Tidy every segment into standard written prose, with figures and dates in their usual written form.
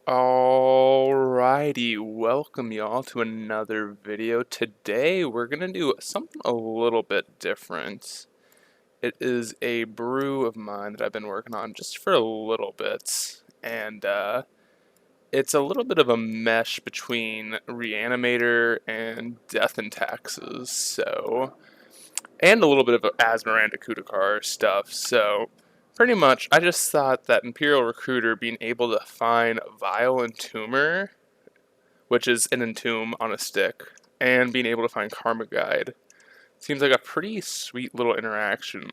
Alrighty, welcome y'all to another video. Today we're gonna do something a little bit different. It is a brew of mine that I've been working on just for a little bit, and it's a little bit of a mesh between Reanimator and Death and Taxes, and a little bit of Asmaranda Kudakar stuff. So pretty much, I just thought that Imperial Recruiter being able to find Vile Entomber, which is an entomb on a stick, and being able to find Karma Guide seems like a pretty sweet little interaction.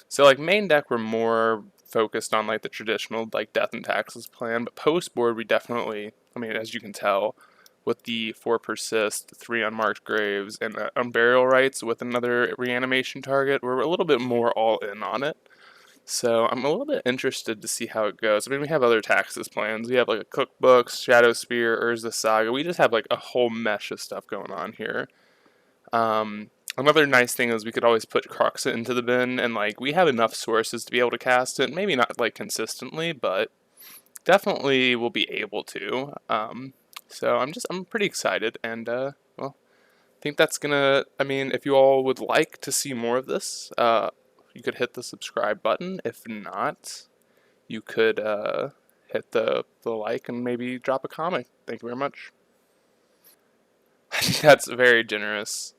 So like main deck, we're more focused on like the traditional like Death and Taxes plan, but post board we definitely, I mean, as you can tell, with the 4 persist, 3 unmarked graves, and unburial rights with another reanimation target, we're a little bit more all in on it. So I'm a little bit interested to see how it goes. I mean, we have other Taxes plans. We have like a cookbooks, Shadow Spear, Urza Saga. We just have like a whole mesh of stuff going on here. Another nice thing is we could always put Cruxa into the bin, and like we have enough sources to be able to cast it. Maybe not like consistently, but definitely we'll be able to. So I'm pretty excited, and well, I think that's gonna. I mean, if you all would like to see more of this, you could hit the subscribe button. If not, you could hit the like and maybe drop a comment. Thank you very much. I think that's very generous.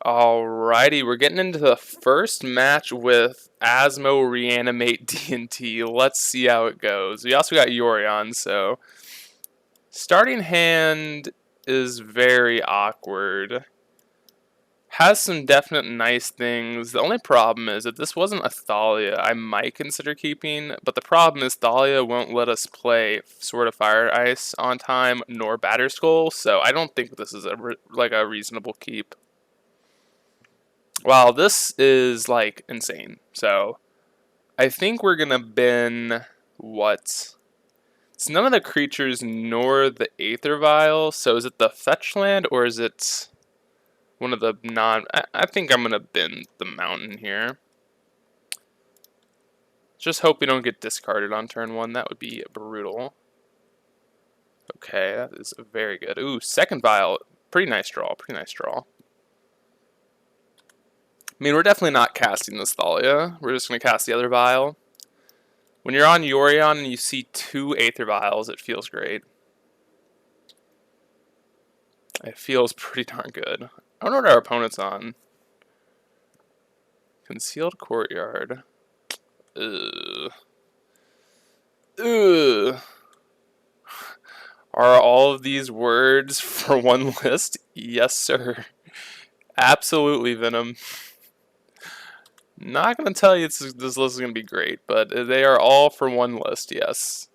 Alrighty, we're getting into the first match with Asmo Reanimate D&T. Let's see how it goes. We also got Yorion, so starting hand is very awkward. Has some definite nice things. The only problem is if this wasn't a Thalia, I might consider keeping, but the problem is Thalia won't let us play Sword of Fire Ice on time, nor Batterskull, so I don't think this is like a reasonable keep. Wow, this is like insane. So I think we're gonna bin what? It's none of the creatures nor the Aether Vial. So is it the fetch land or is it one of the non? I think I'm gonna bin the mountain here. Just hope we don't get discarded on turn 1. That would be brutal. Okay, that is very good. Ooh, second vial. Pretty nice draw. Pretty nice draw. I mean, we're definitely not casting this Thalia. We're just going to cast the other vial. When you're on Yorion and you see 2 Aether Vials, it feels great. It feels pretty darn good. I wonder what our opponent's on. Concealed Courtyard. Ugh. Ugh. Are all of these words for one list? Yes, sir. Absolutely, Venom. Not going to tell you this list is going to be great, but they are all for one list, yes.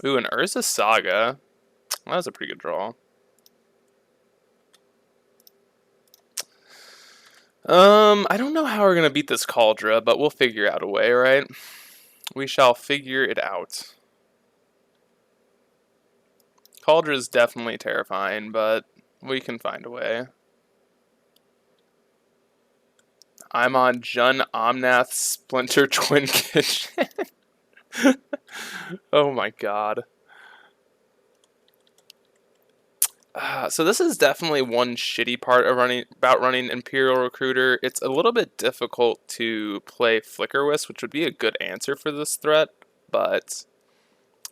Ooh, an Urza Saga. That was a pretty good draw. I don't know how we're going to beat this Cauldra, but we'll figure out a way, right? We shall figure it out. Cauldra is definitely terrifying, but we can find a way. I'm on Jun Omnath Splinter Twin Kitchen. Oh my god. So this is definitely one shitty part of running Imperial Recruiter. It's a little bit difficult to play Flicker Wisp, which would be a good answer for this threat, but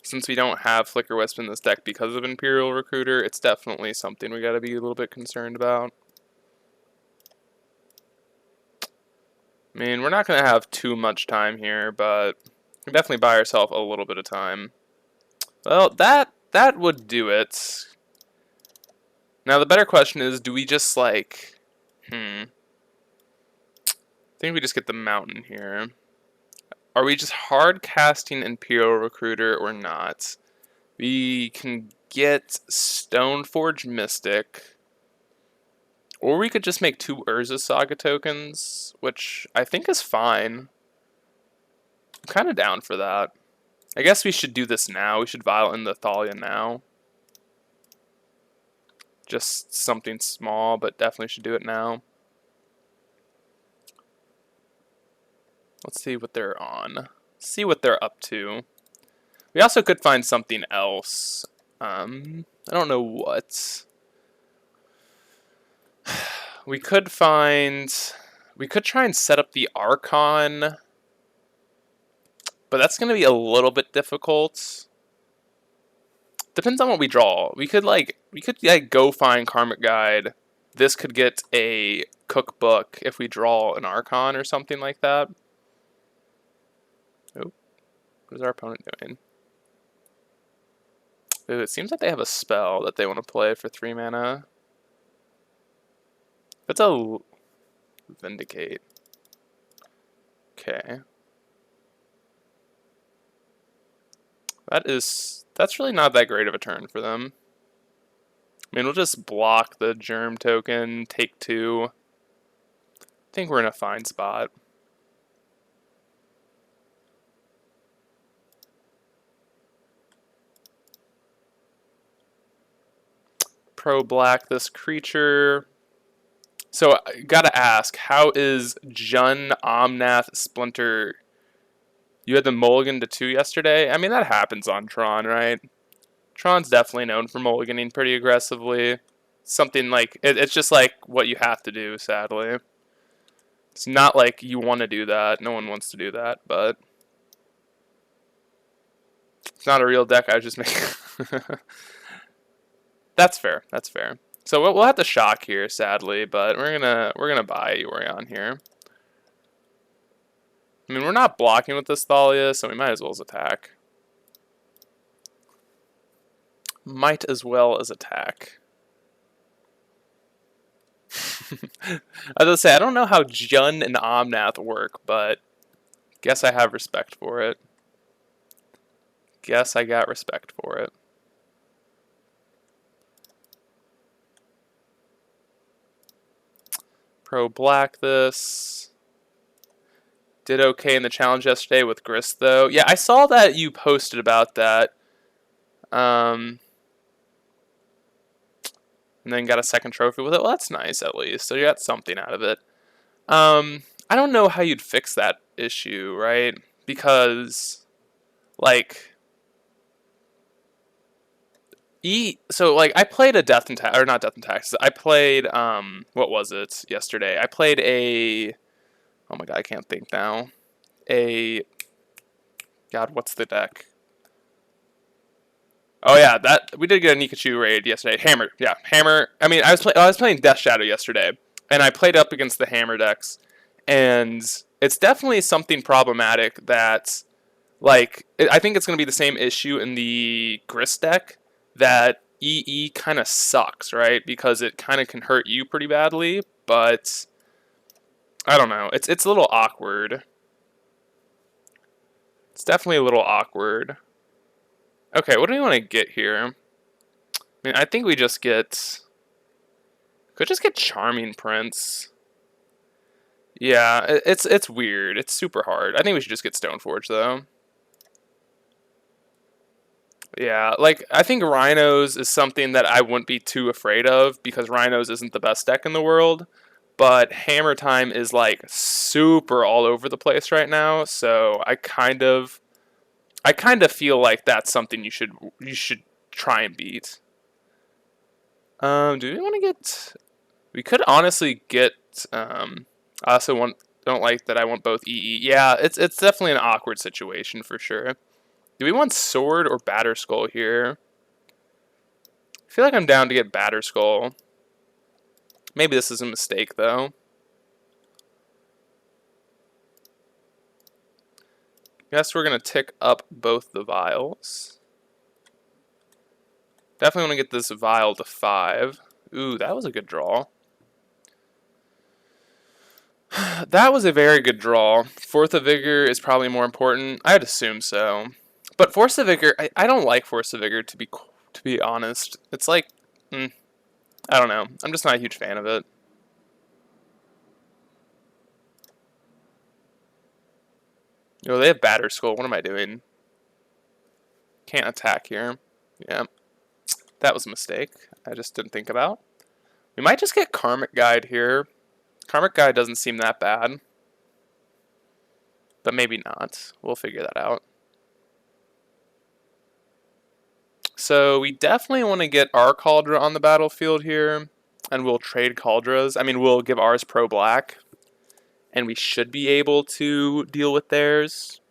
since we don't have Flicker Wisp in this deck because of Imperial Recruiter, it's definitely something we gotta be a little bit concerned about. I mean, we're not gonna have too much time here, but we can definitely buy ourselves a little bit of time. Well, that would do it. Now the better question is, do we just like, I think we just get the mountain here. Are we just hard casting Imperial Recruiter or not? We can get Stoneforge Mystic, or we could just make 2 Urza Saga tokens, which I think is fine. I'm kind of down for that. I guess we should do this now. We should vial in the Thalia now. Just something small, but definitely should do it now. Let's see what they're on. See what they're up to. We also could find something else. I don't know what. We could find... We could try and set up the Archon, but that's going to be a little bit difficult. Depends on what we draw. We could go find Karmic Guide. This could get a cookbook if we draw an Archon or something like that. Oh, what is our opponent doing? Ooh, it seems like they have a spell that they want to play for 3 mana. It's a Vindicate. Okay. That's really not that great of a turn for them. I mean, we'll just block the Germ token, take 2. I think we're in a fine spot. Pro-black this creature. So, I gotta ask, how is Jun Omnath Splinter... You had the mulligan to 2 yesterday? I mean, that happens on Tron, right? Tron's definitely known for mulliganing pretty aggressively. Something like... It's just like what you have to do, sadly. It's not like you want to do that. No one wants to do that, but... It's not a real deck, I was just making... That's fair, that's fair. So we'll have to shock here, sadly, but we're gonna buy Yorion here. I mean, we're not blocking with this Thalia, so we might as well as attack. Might as well as attack. I was gonna say, I don't know how Jun and Omnath work, but guess I have respect for it. Guess I got respect for it. Pro-black this. Did okay in the challenge yesterday with Grist, though. Yeah, I saw that you posted about that. And then got a second trophy with it. Well, that's nice, at least. So you got something out of it. I don't know how you'd fix that issue, right? Because, like... I played a Death and Taxes, or not Death and Taxes. I played, what was it yesterday? I played a... Oh my god, I can't think now. God, what's the deck? Oh yeah, we did get a Nikachu raid yesterday. Hammer, yeah, Hammer. I mean, I was playing Death Shadow yesterday, and I played up against the Hammer decks, and it's definitely something problematic that, like, I think it's going to be the same issue in the Grist deck, that EE kind of sucks, right? Because it kind of can hurt you pretty badly, but I don't know. It's a little awkward. It's definitely a little awkward. Okay, what do we want to get here? I mean, I think we just get... Could just get Charming Prince. Yeah, it's weird. It's super hard. I think we should just get Stoneforge, though. Yeah, like, I think Rhinos is something that I wouldn't be too afraid of, because Rhinos isn't the best deck in the world. But Hammer Time is, like, super all over the place right now, so I kind of feel like that's something you should try and beat. Do we want to get... We could honestly get... I also don't like that I want both EE. Yeah, it's definitely an awkward situation for sure. Do we want Sword or Batterskull here? I feel like I'm down to get Batterskull. Maybe this is a mistake, though. Guess we're going to tick up both the vials. Definitely want to get this vial to 5. Ooh, that was a good draw. That was a very good draw. Fourth of Vigor is probably more important. I'd assume so. But Force of Vigor, I don't like Force of Vigor, to be honest. It's like, I don't know. I'm just not a huge fan of it. Oh, they have Batterskull. What am I doing? Can't attack here. Yeah. That was a mistake. I just didn't think about. We might just get Karmic Guide here. Karmic Guide doesn't seem that bad. but maybe not. We'll figure that out. So we definitely want to get our Cauldra on the battlefield here, and we'll trade Cauldras. I mean, we'll give ours pro black, and we should be able to deal with theirs.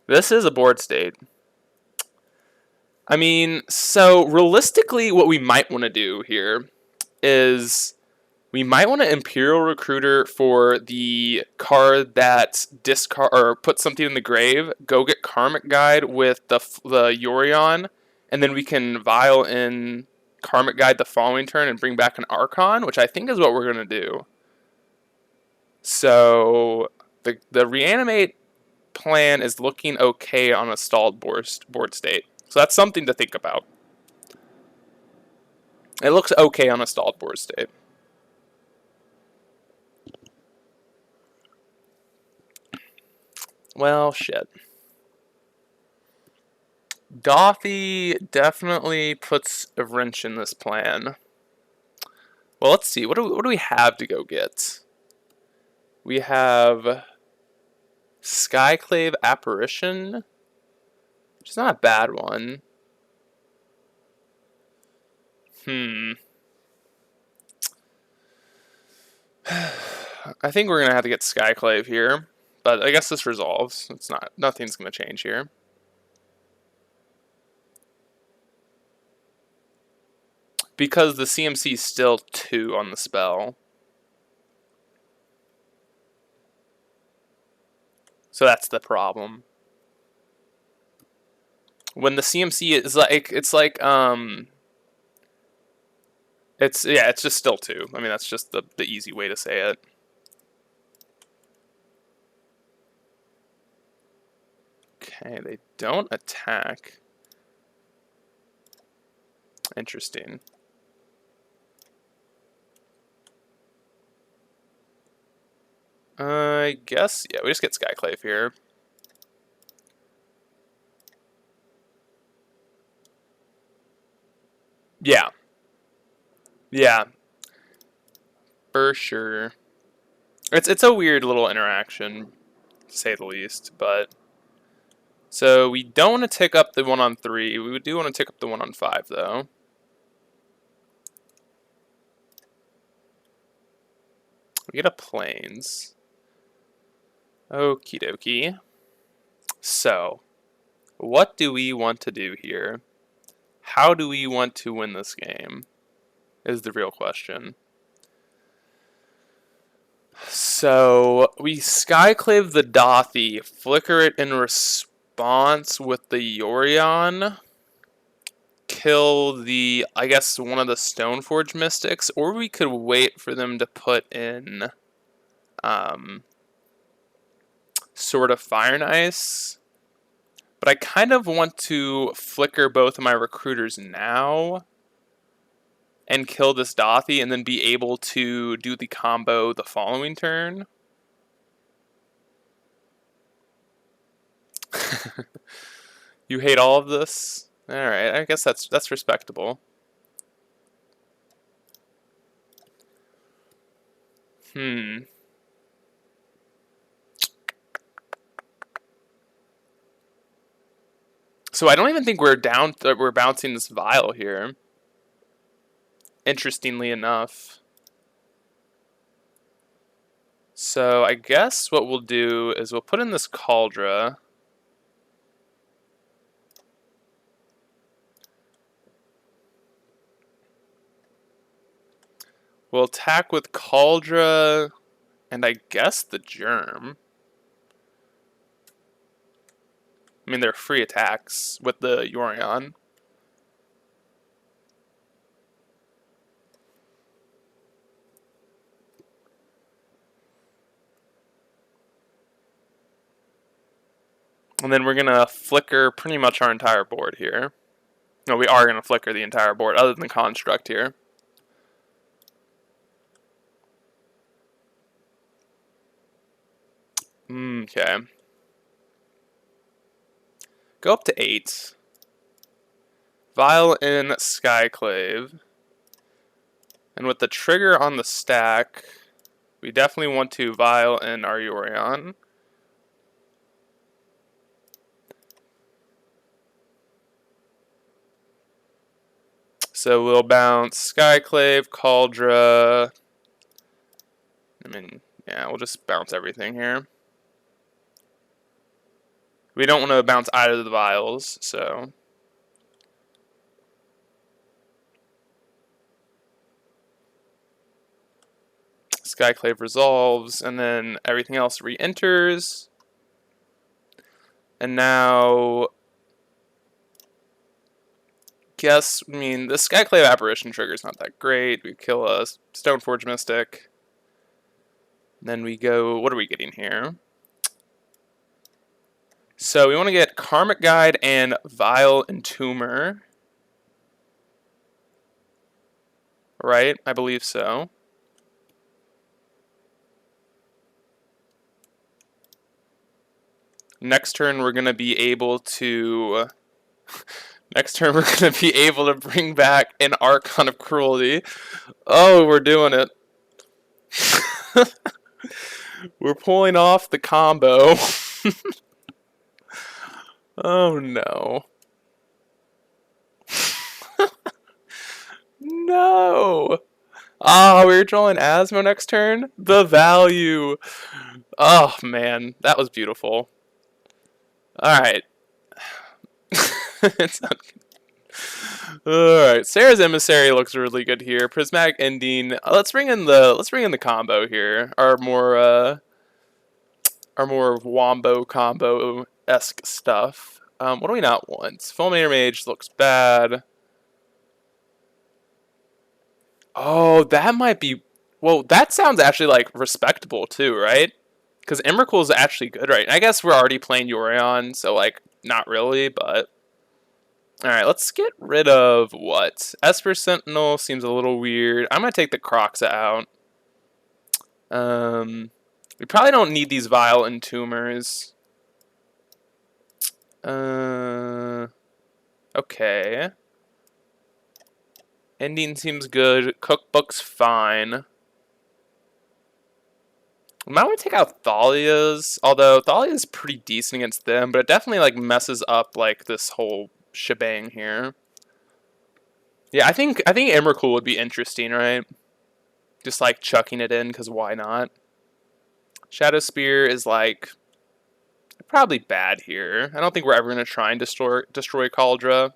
This is a board state. I mean, so realistically, what we might want to do here is we might want to Imperial Recruiter for the card that discard or put something in the grave. Go get Karmic Guide with the Yorion, and then we can Vial in Karmic Guide the following turn and bring back an Archon, which I think is what we're gonna do. So the Reanimate plan is looking okay on a stalled board state. So that's something to think about. It looks okay on a stalled board state. Well, shit. Dothy definitely puts a wrench in this plan. Well, let's see. What do we have to go get? We have Skyclave Apparition, which is not a bad one. I think we're gonna have to get Skyclave here, but I guess this resolves. It's not. Nothing's gonna change here. Because the CMC is still 2 on the spell. So that's the problem. When the CMC is like, it's just still 2. I mean, that's just the easy way to say it. Okay, they don't attack. Interesting. I guess, yeah, we just get Skyclave here. Yeah. Yeah. For sure. It's a weird little interaction, to say the least, but... So we don't want to tick up the 1 on 3. We do want to tick up the 1 on 5, though. We get a Plains. Okie dokie. So, what do we want to do here? How do we want to win this game? Is the real question. So, we Skyclave the Dothy, flicker it in response with the Yorion, kill the, I guess, one of the Stoneforge Mystics, or we could wait for them to put in Sword of Fire and Ice. But I kind of want to flicker both of my recruiters now and kill this Dothy and then be able to do the combo the following turn. You hate all of this? Alright, I guess that's respectable. So I don't even think we're bouncing this Vial here. Interestingly enough. So I guess what we'll do is we'll put in this Cauldra. We'll attack with Cauldra and I guess the Germ. I mean, they're free attacks with the Yorion. And then we're going to flicker pretty much our entire board here. No, we are going to flicker the entire board, other than the Construct here. Okay. Go up to 8. Vial in Skyclave. And with the trigger on the stack, We definitely want to vial in our Yorion. So we'll bounce Skyclave, Cauldra. I mean, yeah, we'll just bounce everything here. We don't want to bounce either of the vials, so. Skyclave resolves, and then everything else re-enters. And now, the Skyclave Apparition trigger is not that great. We kill a Stoneforge Mystic. Then we go, what are we getting here? So we want to get Karmic Guide and Vile Entomber. Right? I believe so. Next turn we're going to be able to... Next turn we're going to be able to bring back an Archon of Cruelty. Oh, we're doing it. We're pulling off the combo. Oh no. No. Ah, we were drawing Asmo next turn? The value. Oh man, that was beautiful. Alright. It's not good. Alright, Sarah's Emissary looks really good here. Prismatic Ending. Let's bring in the combo here. Our more wombo combo-esque stuff. What do we not want? Fulminator Mage looks bad. Oh, that might be... Well, that sounds actually, like, respectable, too, right? Because Emrakul is actually good, right? I guess we're already playing Yorion, so, like, not really, but... Alright, let's get rid of what? Esper Sentinel seems a little weird. I'm going to take the Croxa out. We probably don't need these Vile Entombers. Okay. Ending seems good. Cookbook's fine. We might want to take out Thalia's, although Thalia's pretty decent against them, but it definitely like messes up like this whole shebang here. Yeah, I think Emrakul would be interesting, right? Just like chucking it in, because why not? Shadow Spear is like probably bad here. I don't think we're ever going to try and destroy Cauldra.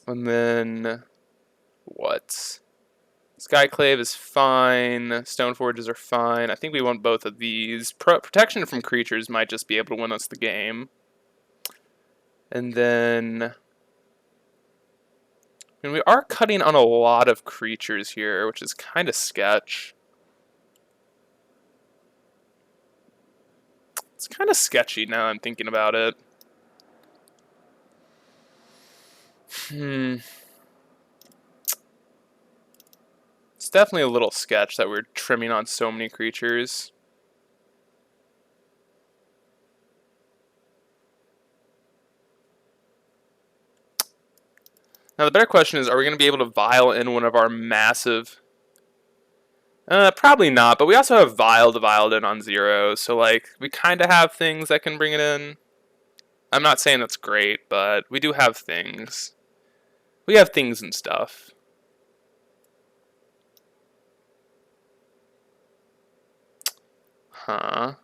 And then what? Skyclave is fine. Stoneforges are fine. I think we want both of these. Protection from creatures might just be able to win us the game. And then... I mean, we are cutting on a lot of creatures here, which is kind of sketch. It's kind of sketchy now I'm thinking about it. It's definitely a little sketch that we're trimming on so many creatures. Now the better question is, are we going to be able to vial in one of our massive... probably not, but we also have Vile to vial in on 0, so like, we kind of have things that can bring it in. I'm not saying that's great, but we do have things. We have things and stuff. Huh.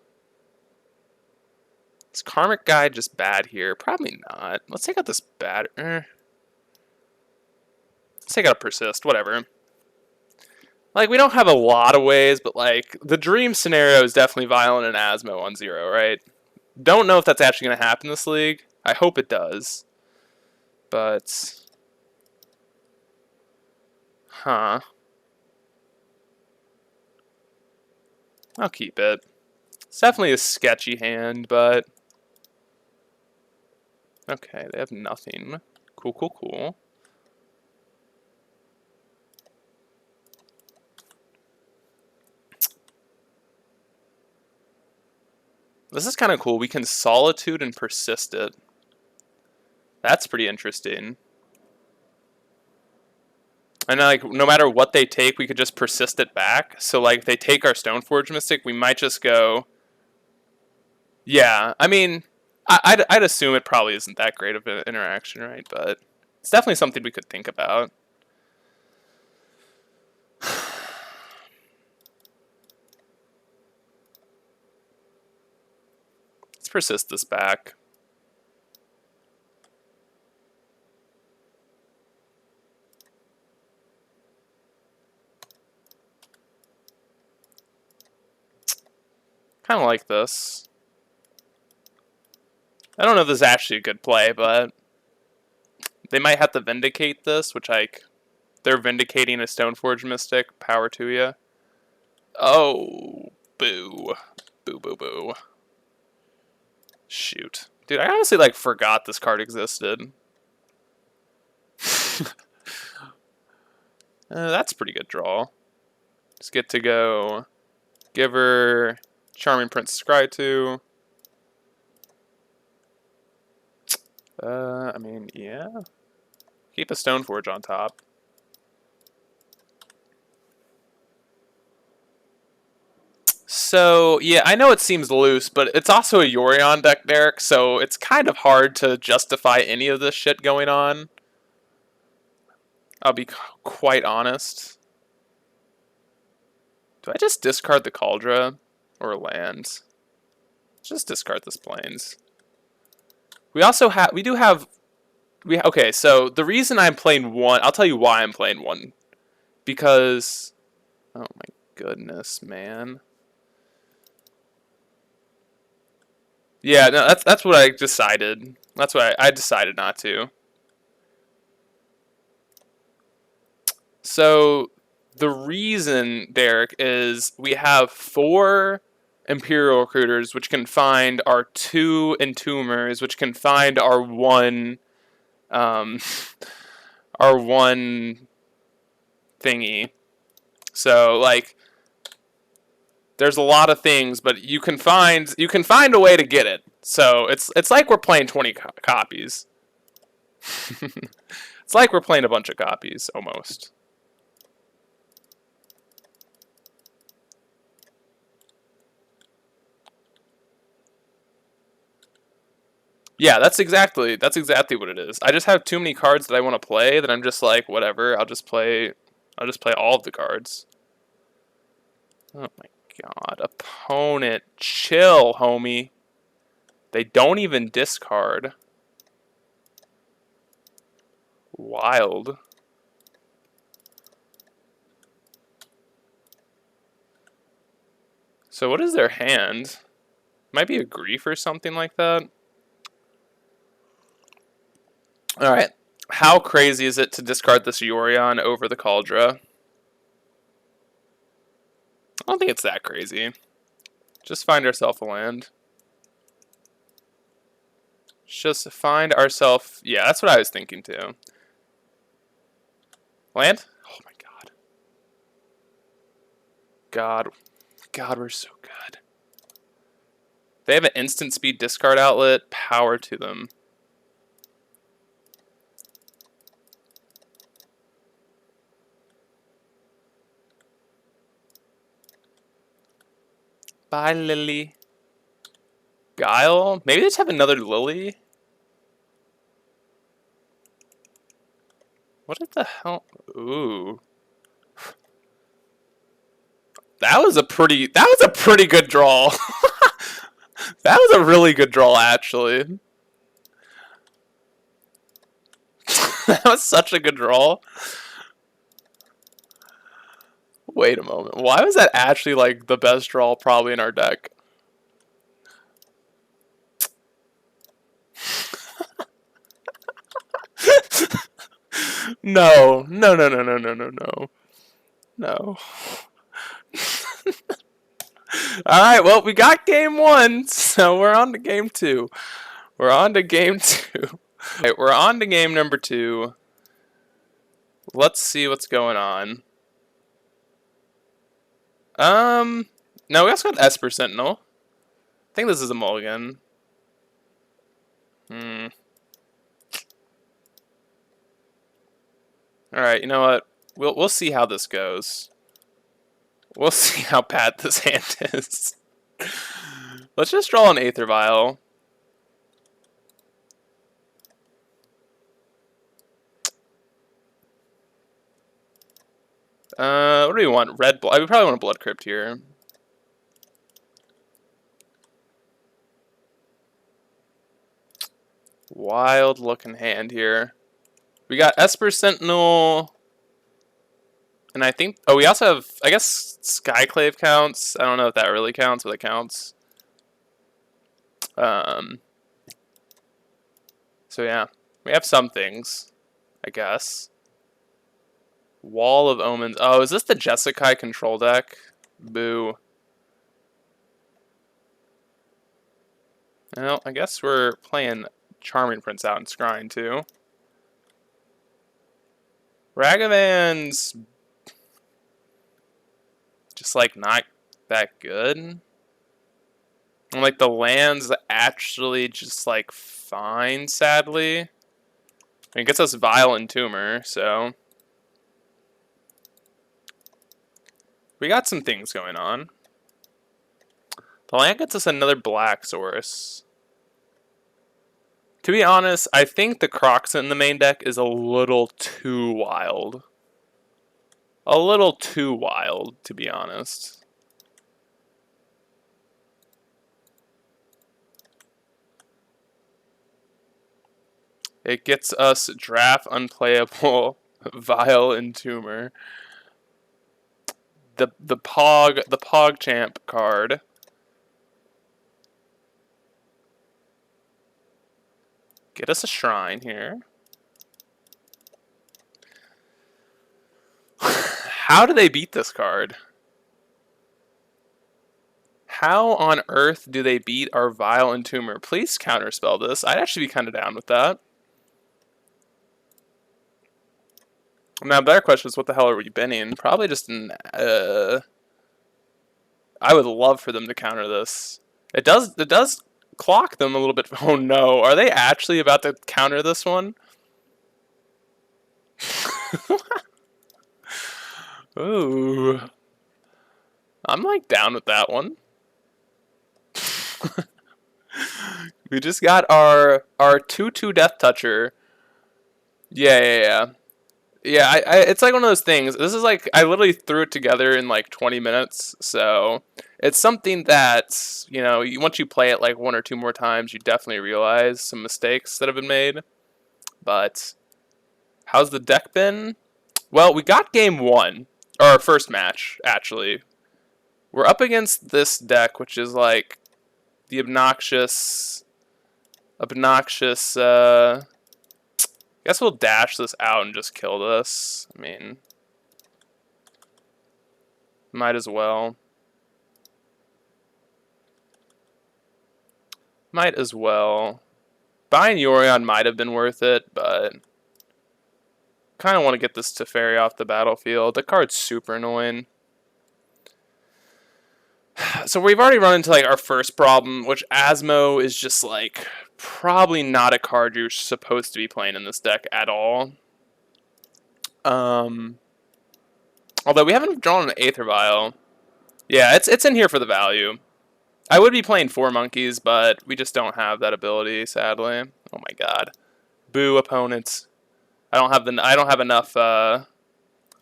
Is Karmic Guide just bad here? Probably not. Let's take out this bad... Let's take out a Persist, whatever. Like, we don't have a lot of ways, but like, the dream scenario is definitely Violent and Asmo on 0, right? Don't know if that's actually going to happen this league. I hope it does. But... Huh. I'll keep it. It's definitely a sketchy hand, but... Okay, they have nothing. Cool, cool, cool. This is kind of cool. We can Solitude and Persist it. That's pretty interesting. And like, no matter what they take, we could just persist it back. So like, if they take our Stoneforge Mystic, we might just go... Yeah, I mean, I'd assume it probably isn't that great of an interaction, right? But it's definitely something we could think about. Let's persist this back. Kind of like this. I don't know if this is actually a good play, but they might have to vindicate this, which like they're vindicating a Stoneforge Mystic. Power to you. Oh, boo, boo, boo, boo. Shoot, dude, I honestly like forgot this card existed. That's a pretty good draw. Just get to go. Give her Charming Prince Scry 2. I mean, yeah. Keep a Stoneforge on top. So, yeah, I know it seems loose, but it's also a Yorion deck, Derek, so it's kind of hard to justify any of this shit going on. I'll be quite honest. Do I just discard the Cauldron or land? Just discard this Plains. We also have, okay, so the reason I'm playing one, I'll tell you why I'm playing one. Because, oh my goodness, man. Yeah, no, that's what I decided. That's what I decided not to. So the reason, Derek, is we have 4 Imperial Recruiters, which can find our 2 Entombers, which can find our 1, our 1 thingy. So like, there's a lot of things, but you can find a way to get it. So it's like we're playing 20 copies. It's like we're playing a bunch of copies almost. Yeah, that's exactly what it is. I just have too many cards that I want to play that I'm just like, whatever, I'll just play all of the cards. Oh my god, opponent, chill, homie. They don't even discard. Wild. So what is their hand? Might be a grief or something like that. Alright. How crazy is it to discard this Yorion over the Cauldron? I don't think it's that crazy. Just find ourselves a land. Just find ourselves... Yeah, that's what I was thinking too. Land? Oh my god. God, we're so good. They have an instant speed discard outlet. Power to them. Bye, Lily. Guile? Maybe they just have another Lily? What the hell? Ooh. That was a pretty good draw. That was a really good draw, actually. That was such a good draw. Wait a moment. Why was that actually like the best draw probably in our deck? No. No, no, no, no, no, no, no. No. Alright, well, we got game 1, so we're on to game 2. We're on to game 2. Alright, we're on to game number 2. Let's see what's going on. No, we also got Esper Sentinel. I think this is a mulligan. Alright, you know what? We'll see how this goes. We'll see how bad this hand is. Let's just draw an Aether Vial. What do we want? Red blood. We probably want a Blood Crypt here. Wild looking hand here. We got Esper Sentinel. And I think, oh, we also have, I guess Skyclave counts. I don't know if that really counts, but it counts. So yeah, we have some things, I guess. Wall of Omens. Oh, is this the Jeskai control deck? Boo. Well, I guess we're playing Charming Prince out in Scrying too. Ragavan's just like not that good. And like the land's actually just like fine, sadly. I mean, it gets us Vile and Tumor, so we got some things going on. The land gets us another black source. To be honest, I think the Croxant in the main deck is a little too wild. A little too wild, to be honest. It gets us draft unplayable, Vile and Tumor. The PogChamp card. Get us a shrine here. How do they beat this card? How on earth do they beat our Vile and Tumor? Please counterspell this. I'd actually be kind of down with that. Now, the better question is, what the hell are we binning? Probably just an, I would love for them to counter this. It does clock them a little bit. Oh no, are they actually about to counter this one? Ooh. I'm like down with that one. We just got our 2/2 Death Toucher. Yeah. Yeah, it's like one of those things. This is like, I literally threw it together in like 20 minutes. So it's something that, you know, once you play it like one or two more times, you definitely realize some mistakes that have been made. But how's the deck been? Well, we got game one, or our first match, actually. We're up against this deck, which is like the obnoxious, guess we'll dash this out and just kill this. I mean, might as well. Might as well. Buying Yorion might have been worth it, but kind of want to get this Teferi off the battlefield. The card's super annoying. So we've already run into like our first problem, which Asmo is just like probably not a card you're supposed to be playing in this deck at all. Although we haven't drawn an Aether Vial. Yeah, it's in here for the value. I would be playing 4 monkeys, but we just don't have that ability, sadly. Oh my god. Boo, opponents. I don't have enough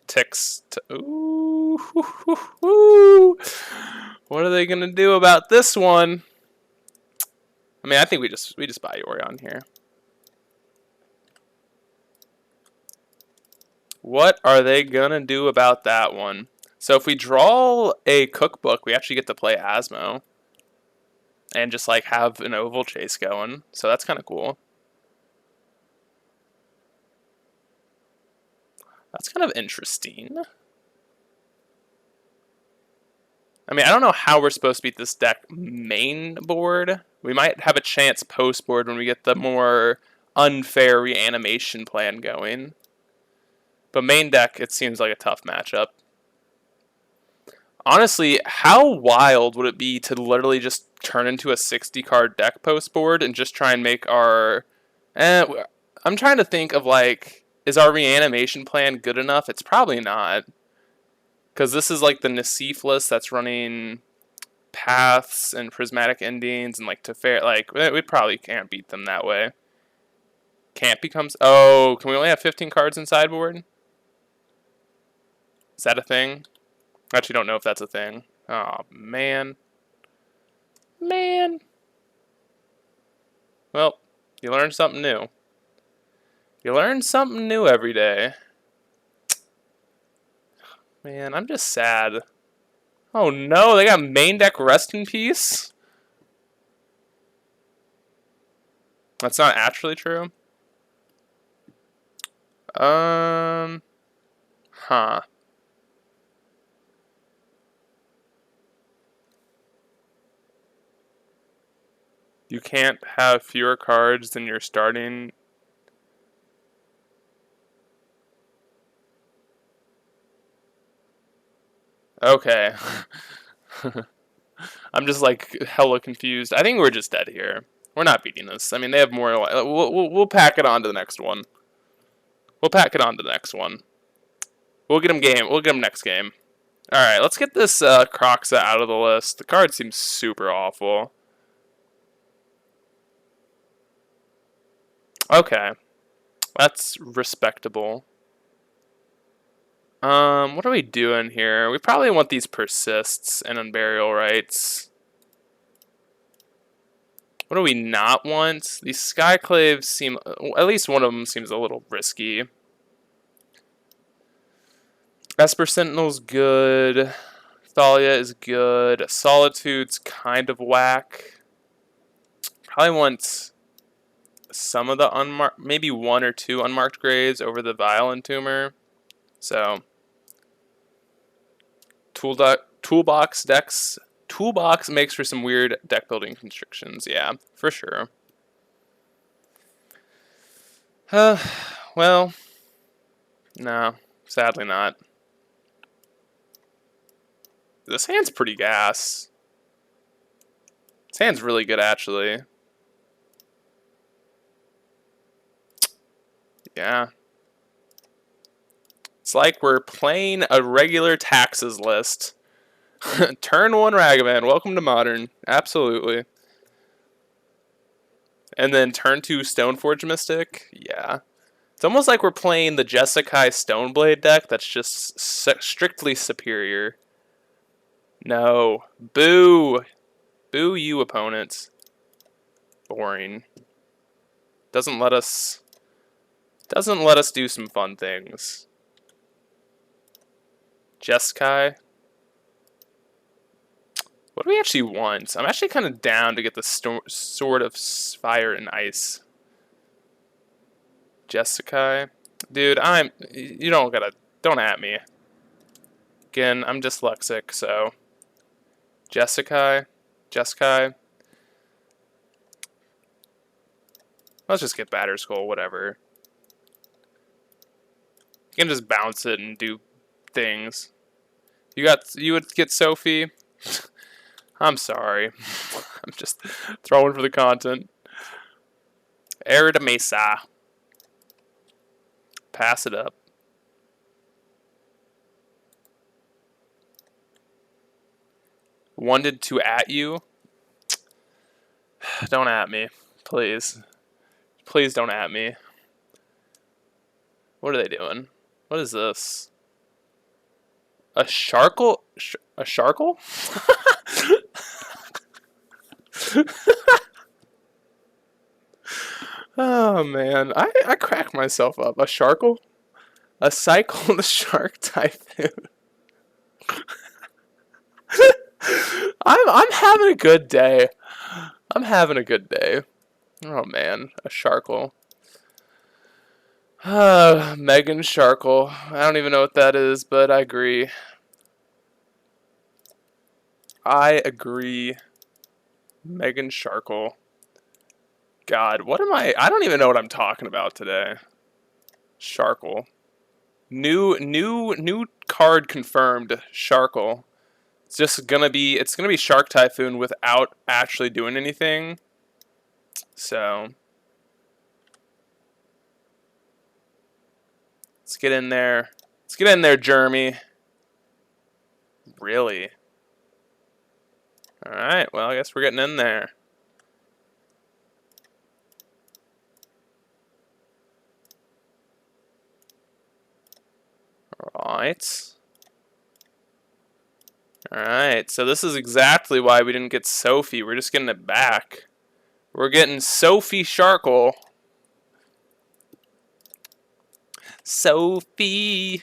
ticks to. Ooh, what are they gonna do about this one? I mean, I think we just buy Yorion here. What are they gonna do about that one? So if we draw a cookbook, we actually get to play Asmo. And just like have an oval chase going. So that's kind of cool. That's kind of interesting. I mean, I don't know how we're supposed to beat this deck main board. We might have a chance post board when we get the more unfair reanimation plan going. But main deck, it seems like a tough matchup. Honestly, how wild would it be to literally just turn into a 60-card deck post board and just try and make our... I'm trying to think of like Is our reanimation plan good enough? It's probably not. Because this is like the Nassif list that's running paths and prismatic endings and like Teferi. Like, we probably can't beat them that way. Can't becomes. Oh, can we only have 15 cards in sideboard? Is that a thing? I actually don't know if that's a thing. Oh, man. Man. Well, you learn something new. You learn something new every day. Man, I'm just sad. Oh no, they got main deck Rest in Peace? That's not actually true. Huh. You can't have fewer cards than you're starting. Okay. I'm just like hella confused. I think we're just dead here. We're not beating this. I mean, they have more. We'll pack it on to the next one. We'll pack it on to the next one. We'll get him game. We'll get him next game. All right, let's get this Croxa out of the list. The card seems super awful. Okay, that's respectable. What are we doing here? We probably want these persists and unburial rights. What do we not want? These Skyclaves seem, at least one of them seems a little risky. Esper Sentinel's good. Thalia is good. Solitude's kind of whack. Probably want some of the unmarked, maybe one or two unmarked graves over the Violent Tumor. So, toolbox makes for some weird deck building constrictions. Yeah, for sure. Well, no, sadly not. This hand's pretty gas. This hand's really good, actually. Yeah. It's like we're playing a regular taxes list. Turn 1 Ragavan, welcome to Modern. Absolutely. And then turn 2 Stoneforge Mystic. Yeah. It's almost like we're playing the Jeskai Stoneblade deck that's just strictly superior. No. Boo. Boo you, opponents. Boring. Doesn't let us do some fun things. Jeskai. What do we actually want? I'm actually kind of down to get the Sword of Fire and Ice. Jeskai. Dude, you don't at me. Again, I'm dyslexic, so. Jeskai. Let's just get Batterskull, whatever. You can just bounce it and do things. You would get Sophie? I'm sorry. I'm just throwing for the content. Arida Mesa. Pass it up. Wanted to at you? Don't at me. Please. Please don't at me. What are they doing? What is this? A Sharkle? A Sharkle? Oh man, I crack myself up. A Sharkle? A Cycle the Shark Typhoon. I'm having a good day. I'm having a good day. Oh man, a Sharkle. Megan Sharkle. I don't even know what that is, but I agree. I agree. Megan Sharkle. God, what am I don't even know what I'm talking about today. Sharkle. New card confirmed. Sharkle. It's gonna be Shark Typhoon without actually doing anything. So Let's get in there. Let's get in there, Jeremy. Really? Alright, well, I guess we're getting in there. Alright. Alright, so this is exactly why we didn't get Sophie. We're just getting it back. We're getting Sophie Sharkle. Sophie.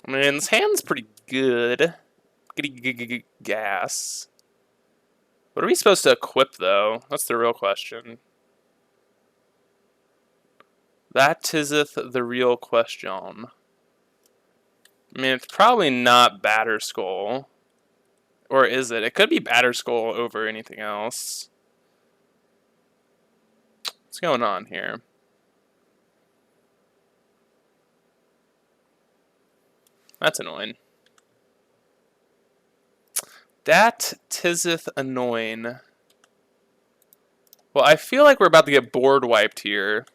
I mean, this hand's pretty good. Gas. What are we supposed to equip, though? That's the real question. That tiseth the real question. I mean, it's probably not Batterskull. Or is it? It could be Batterskull over anything else. What's going on here? That's annoying. That tiseth annoying. Well, I feel like we're about to get board wiped here.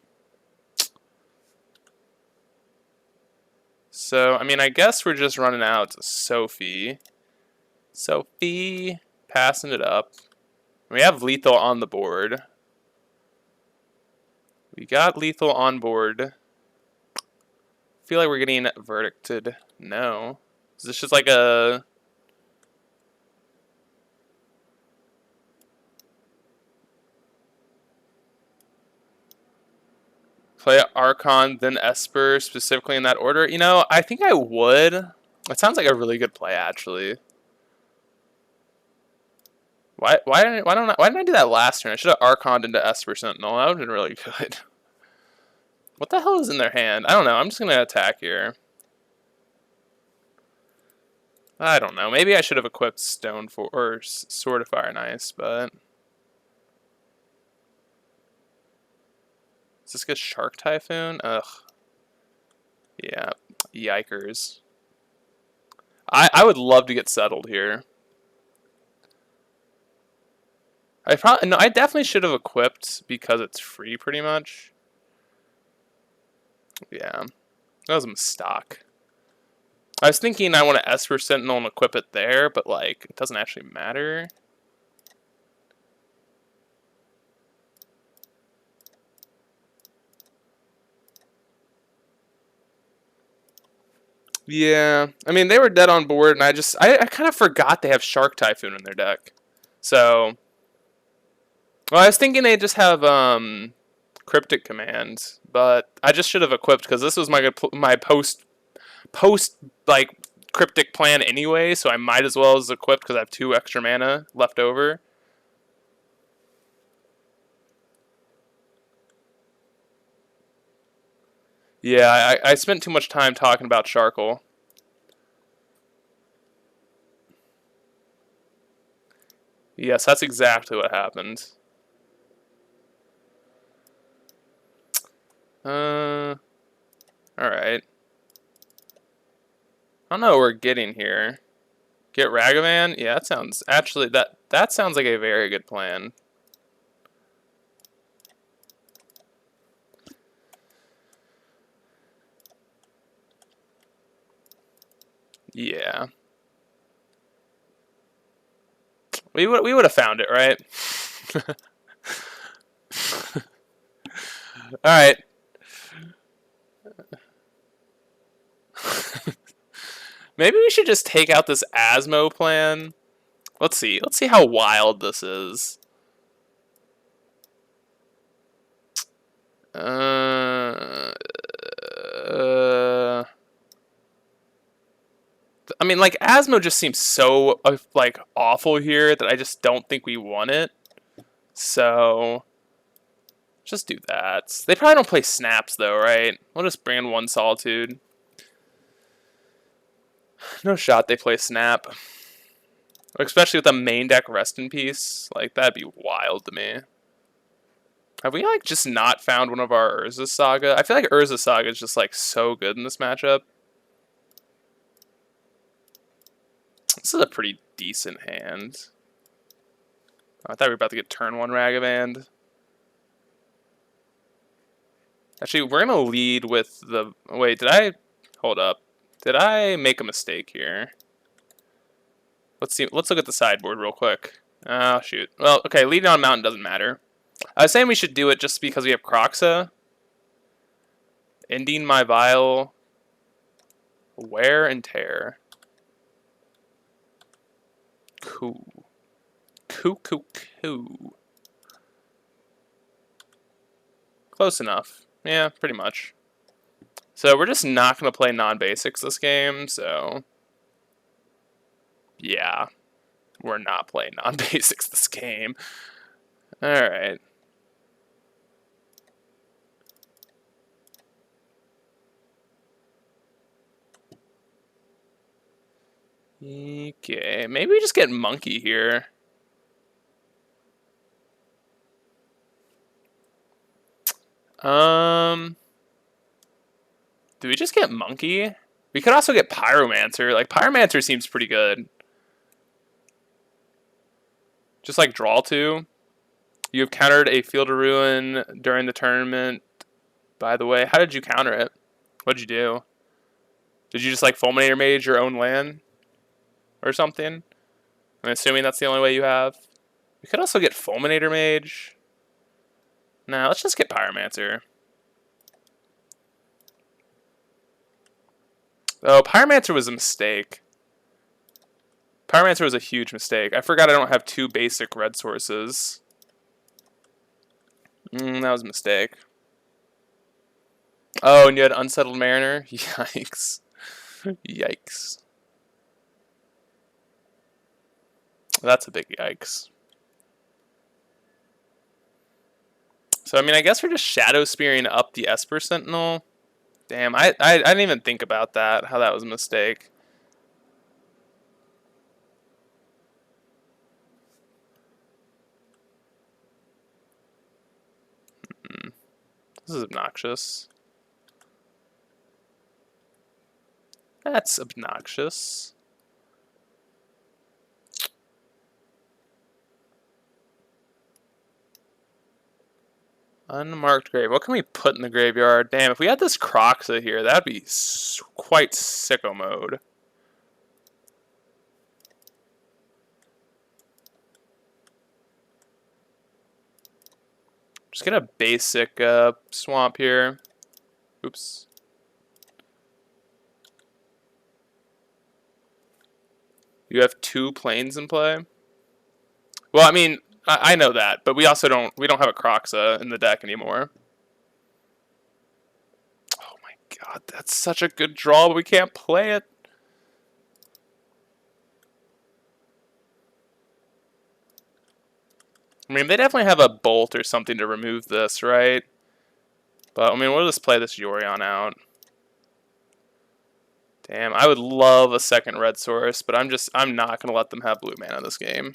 So, I mean, I guess we're just running out Sophie. Sophie, passing it up. We have lethal on the board. We got lethal on board. I feel like we're getting verdicted. No. Is this just like a... Play Archon, then Esper, specifically in that order? You know, I think I would. It sounds like a really good play, actually. Why didn't I do that last turn? I should have Archoned into Esper Sentinel. That would have been really good. What the hell is in their hand? I don't know. I'm just gonna attack here. I don't know. Maybe I should have equipped Stone for or Sword of Fire and Ice, but is this a Shark Typhoon? Ugh. Yeah. Yikers. I would love to get settled here. I definitely should have equipped because it's free pretty much. Yeah. That was a mistake. I was thinking I want to Esper Sentinel and equip it there, but like it doesn't actually matter. Yeah, I mean they were dead on board, and I kind of forgot they have Shark Typhoon in their deck. So, well, I was thinking they just have Cryptic Command, but I just should have equipped because this was my post like Cryptic plan anyway, so I might as well as equipped because I have 2 extra mana left over. Yeah, I spent too much time talking about Sharkle. Yes, that's exactly what happened. Alright. I don't know what we're getting here. Get Ragavan? Yeah, that sounds... Actually, that sounds like a very good plan. Yeah. We would have found it, right? Alright. Maybe we should just take out this Asmo plan. Let's see. Let's see how wild this is. I mean, like, Asmo just seems so, like, awful here that I just don't think we want it. So, just do that. They probably don't play Snaps, though, right? We'll just bring in 1 Solitude. No shot they play Snap. Especially with the main deck Rest in Peace. Like, that'd be wild to me. Have we, like, just not found one of our Urza Saga? I feel like Urza Saga is just, like, so good in this matchup. This is a pretty decent hand. I thought we were about to get turn 1 Ragavand. Actually, we're gonna lead with the. Wait, did I? Hold up. Did I make a mistake here? Let's see. Let's look at the sideboard real quick. Oh shoot. Well, okay. Leading on mountain doesn't matter. I was saying we should do it just because we have Croxa. Ending my vial. Wear and tear. Cool. Cool. Close enough. Yeah, pretty much. So we're just not going to play non-basics this game, so... Yeah. We're not playing non-basics this game. Alright. Okay, maybe we just get Monkey here. Do we just get Monkey? We could also get Pyromancer. Like, Pyromancer seems pretty good. Just like draw 2. You have countered a Field of Ruin during the tournament. By the way, how did you counter it? What'd you do? Did you just like Fulminator Mage your own land? Or something? I'm assuming that's the only way you have. We could also get Fulminator Mage. Nah, let's just get Pyromancer. Oh, Pyromancer was a mistake. Pyromancer was a huge mistake. I forgot I don't have 2 basic red sources. That was a mistake. Oh, and you had Unsettled Mariner? Yikes. Yikes. That's a big yikes. So, I mean, I guess we're just Shadow Spearing up the Esper Sentinel. Damn, I didn't even think about that, how that was a mistake. This is obnoxious. That's obnoxious. Unmarked grave. What can we put in the graveyard? Damn, if we had this Croxa here, that'd be quite sicko mode. Just get a basic swamp here. Oops. You have 2 planes in play? Well, I mean, I know that, but we also don't have a Croxa in the deck anymore. Oh my god, that's such a good draw, but we can't play it. I mean, they definitely have a bolt or something to remove this, right? But, I mean, we'll just play this Yorion out. Damn, I would love a second red source, but I'm not going to let them have blue mana this game.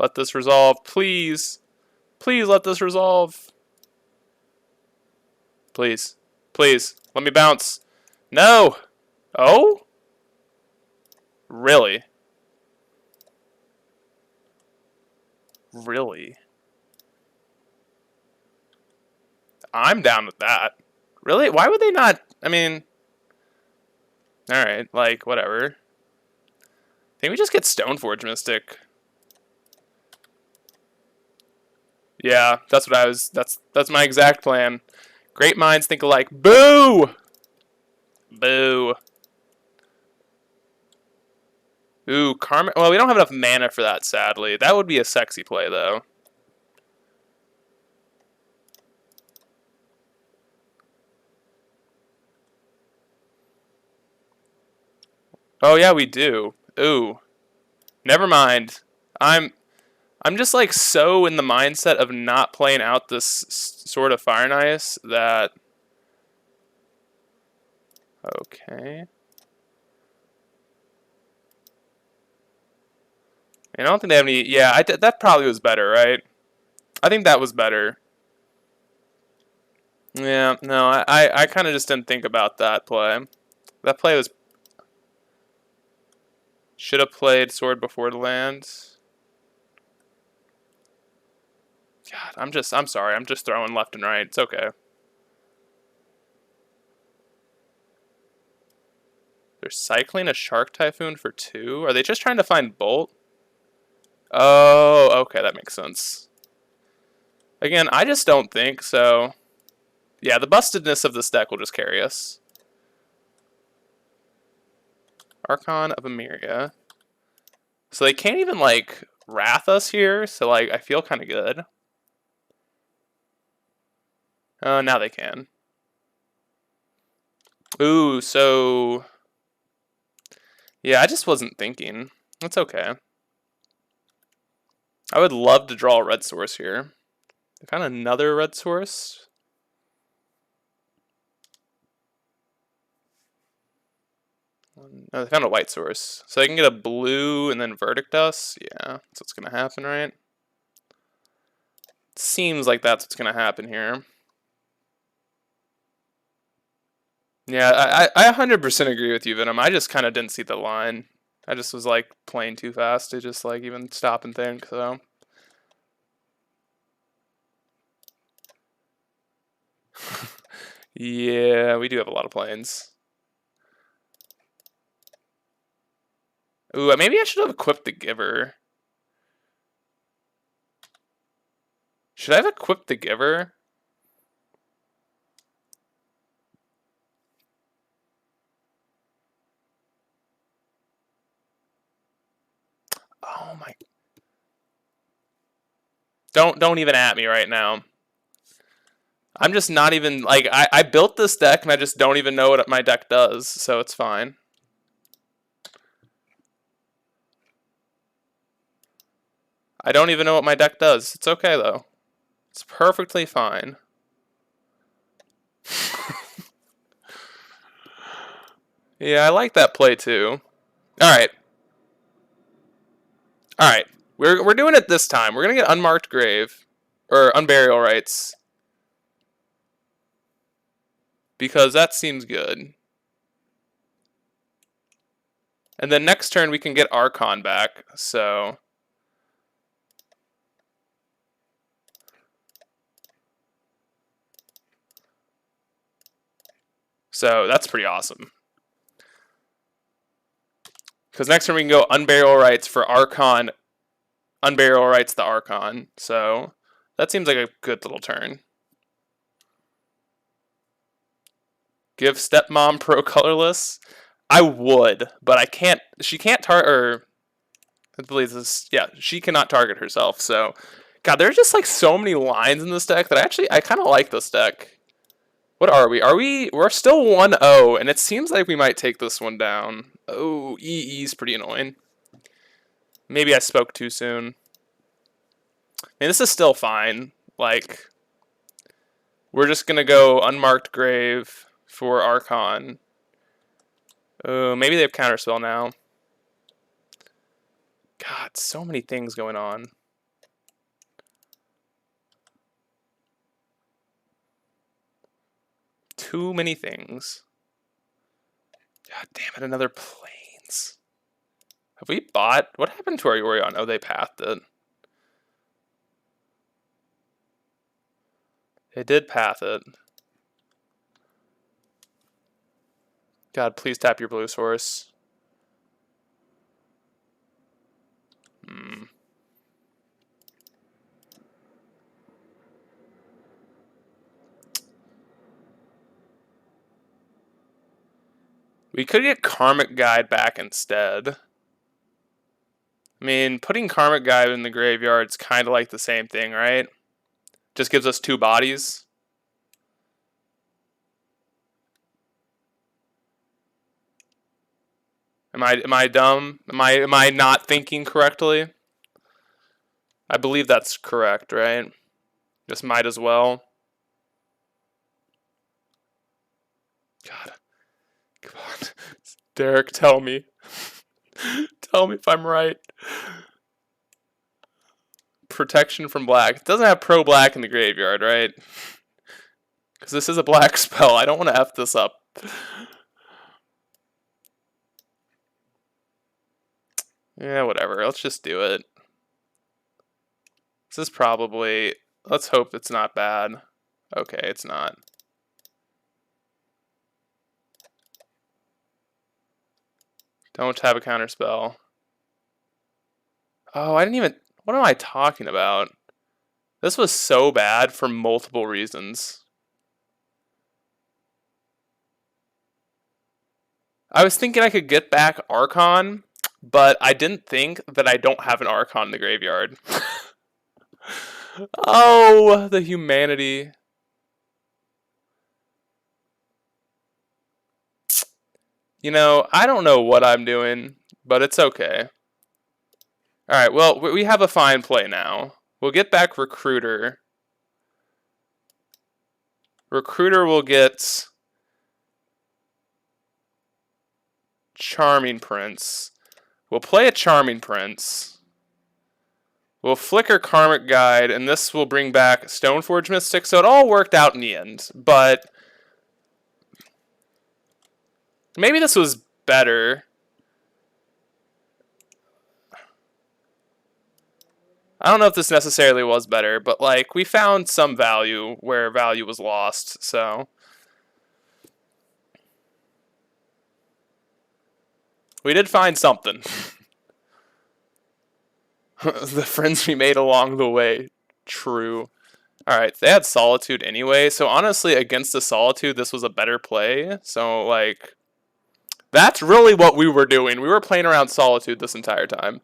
Let this resolve, please. Please let this resolve. Please. Please. Let me bounce. No! Oh? Really? Really? I'm down with that. Really? Why would they not? I mean... Alright, like, whatever. I think we just get Stoneforge Mystic. Yeah, that's what I was... That's my exact plan. Great minds think alike. Boo! Boo. Ooh, Karma... Well, we don't have enough mana for that, sadly. That would be a sexy play, though. Oh, yeah, we do. Ooh. Never mind. I'm just, like, so in the mindset of not playing out this sort of Fire and Ice that... Okay. I don't think they have any... Yeah, that probably was better, right? I think that was better. Yeah, no, I kind of just didn't think about that play. That play was... Should have played sword before the land. God, I'm sorry. I'm just throwing left and right. It's okay. They're cycling a Shark Typhoon for 2? Are they just trying to find Bolt? Oh, okay, that makes sense. Again, I just don't think so. Yeah, the bustedness of this deck will just carry us. Archon of Emeria. So they can't even, like, Wrath us here, so, like, I feel kind of good. Oh, now they can. Ooh, so... Yeah, I just wasn't thinking. That's okay. I would love to draw a red source here. They found another red source. No, they found a white source. So they can get a blue and then Verdict us. Yeah, that's what's going to happen, right? Seems like that's what's going to happen here. Yeah, I 100% agree with you, Venom. I just kind of didn't see the line. I just was like playing too fast to just like even stop and think, so. Yeah, we do have a lot of planes. Ooh, maybe I should have equipped the Giver. Should I have equipped the Giver? Oh my. Don't even at me right now. I'm just not even, like, I built this deck and I just don't even know what my deck does, so it's fine. I don't even know what my deck does. It's okay, though. It's perfectly fine. Yeah, I like that play, too. Alright. Alright. We're doing it this time. We're going to get Unmarked Grave. Or Unburial Rights. Because that seems good. And then next turn we can get Archon back, so... So that's pretty awesome. Because next turn we can go Unburial Rights for Archon. Unburial Rights the Archon. So that seems like a good little turn. Give Stepmom Pro Colorless? I would, but I can't. She can't target, or I believe this. Yeah, she cannot target herself. So, God, there's just like so many lines in this deck that I kind of like this deck. What are we? We're still 1-0, and it seems like we might take this one down. Oh, EE's pretty annoying. Maybe I spoke too soon. I mean, this is still fine. Like, we're just gonna go Unmarked Grave for Archon. Oh, maybe they have Counterspell now. God, so many things going on. Too many things. God damn it, another Plains. Have we bought? What happened to our Yorion? Oh, they pathed it. They did path it. God, please tap your blue source. We could get Karmic Guide back instead. I mean, putting Karmic Guide in the graveyard is kind of like the same thing, right? Just gives us 2 bodies. Am I dumb? Am I not thinking correctly? I believe that's correct, right? Just might as well. God. Come on. Derek, tell me. Tell me if I'm right. Protection from black. It doesn't have pro black in the graveyard, right? Because this is a black spell. I don't want to F this up. Yeah, whatever. Let's just do it. This is probably... Let's hope it's not bad. Okay, it's not. Don't have a counterspell. Oh, I didn't even... What am I talking about? This was so bad for multiple reasons. I was thinking I could get back Archon, but I didn't think that I don't have an Archon in the graveyard. Oh, the humanity. You know, I don't know what I'm doing, but it's okay. Alright, well, we have a fine play now. We'll get back Recruiter. Recruiter will get Charming Prince. We'll play a Charming Prince. We'll flicker Karmic Guide, and this will bring back Stoneforge Mystic, so it all worked out in the end. But maybe this was better. I don't know if this necessarily was better, but like we found some value where value was lost, so we did find something. The friends we made along the way. True. Alright, they had Solitude anyway, so honestly, against the Solitude, this was a better play. So, like, that's really what we were doing. We were playing around Solitude this entire time.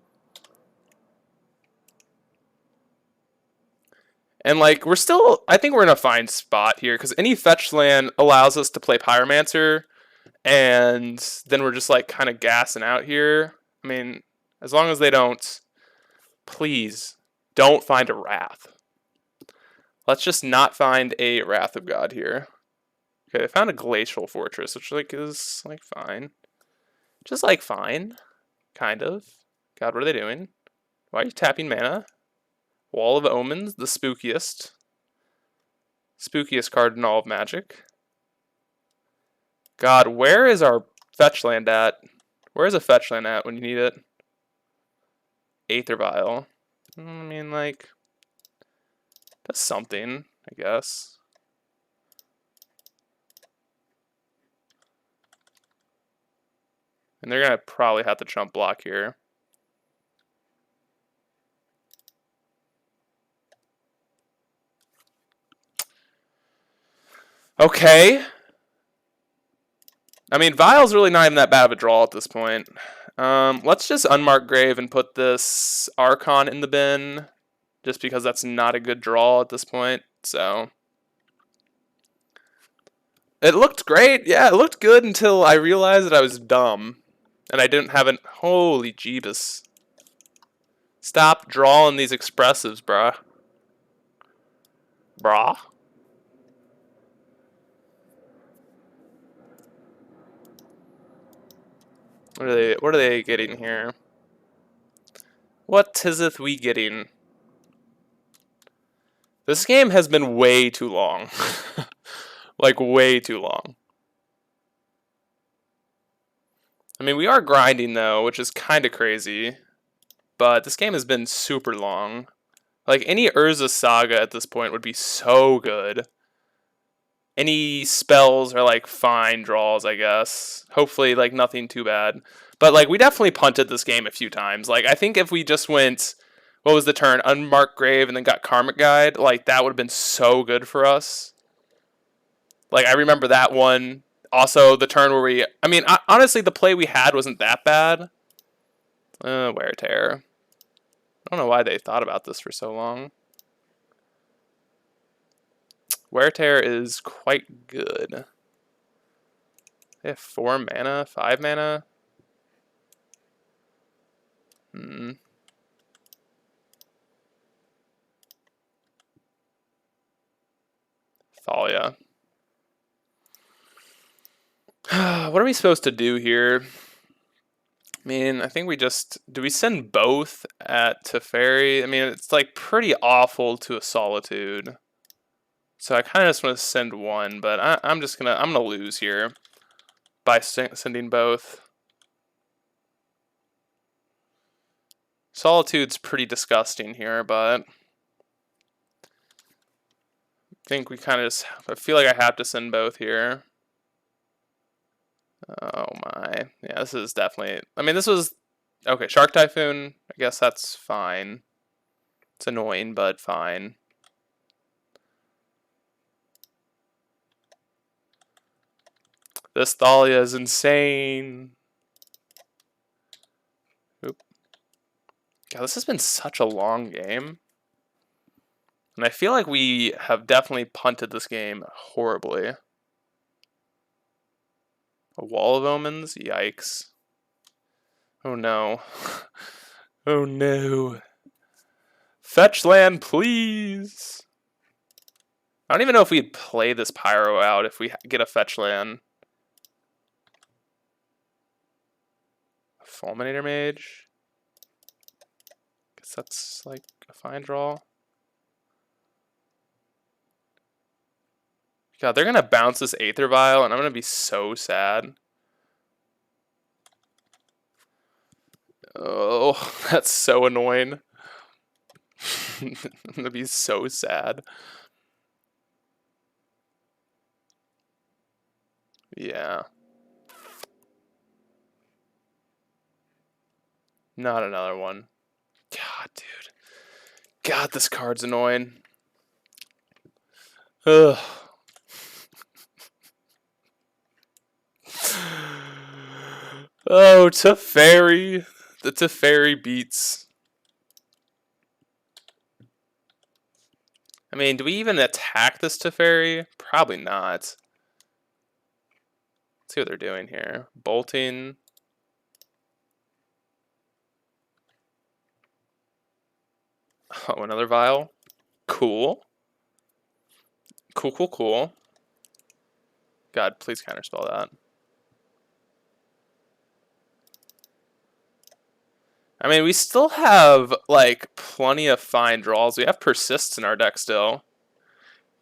And, like, we're still... I think we're in a fine spot here, because any fetch land allows us to play Pyromancer, and then we're just, like, kind of gassing out here. I mean, as long as they don't... Please, don't find a Wrath. Let's just not find a Wrath of God here. Okay, I found a Glacial Fortress, which, like, is, like, fine. Just, like, fine. Kind of. God, what are they doing? Why are you tapping mana? Wall of Omens, the spookiest. Spookiest card in all of Magic. God, where is our fetch land at? Where is a fetch land at when you need it? Aether Vial. I mean, like, that's something, I guess. And they're going to probably have to chump block here. Okay. I mean, Vial's really not even that bad of a draw at this point. Let's just unmark Grave and put this Archon in the bin, just because that's not a good draw at this point, so... It looked great, yeah, it looked good until I realized that I was dumb. And I didn't have an... Holy Jeebus. Stop drawing these expressives, brah. Brah. What are they getting here? What tiseth we getting? This game has been way too long. Like, way too long. I mean, we are grinding, though, which is kind of crazy. But this game has been super long. Like, any Urza Saga at this point would be so good. Any spells are, like, fine draws, I guess. Hopefully, like, nothing too bad. But, like, we definitely punted this game a few times. Like, I think if we just went... What was the turn? Unmarked Grave and then got Karmic Guide. Like, that would have been so good for us. Like, I remember that one. Also, the turn where we... I mean, honestly, the play we had wasn't that bad. Wear Tear. I don't know why they thought about this for so long. Wear Tear is quite good. They have 4 mana, 5 mana. Thalia. What are we supposed to do here? I mean, I think we just... Do we send both at Teferi? I mean, it's like pretty awful to a Solitude. So I kind of just want to send one, but I'm gonna lose here by sending both. Solitude's pretty disgusting here, but I think we kind of just, I feel like I have to send both here. Oh my. Yeah, this is definitely, I mean, this was, okay, Shark Typhoon, I guess that's fine. It's annoying, but fine. This Thalia is insane. Oop. God, this has been such a long game. And I feel like we have definitely punted this game horribly. A Wall of Omens? Yikes. Oh no. Oh no. Fetch land, please! I don't even know if we'd play this Pyro out if we get a fetch land. Fulminator Mage? Guess that's like a fine draw. God, they're gonna bounce this Aether Vial and I'm gonna be so sad. Oh, that's so annoying. I'm gonna be so sad. Yeah. Not another one. God, dude. God, this card's annoying. Ugh. Oh, Teferi. The Teferi beats. I mean, do we even attack this Teferi? Probably not. Let's see what they're doing here. Bolting. Oh, another vial. Cool. Cool, cool, cool. God, please counterspell that. I mean, we still have, like, plenty of fine draws. We have Persists in our deck still.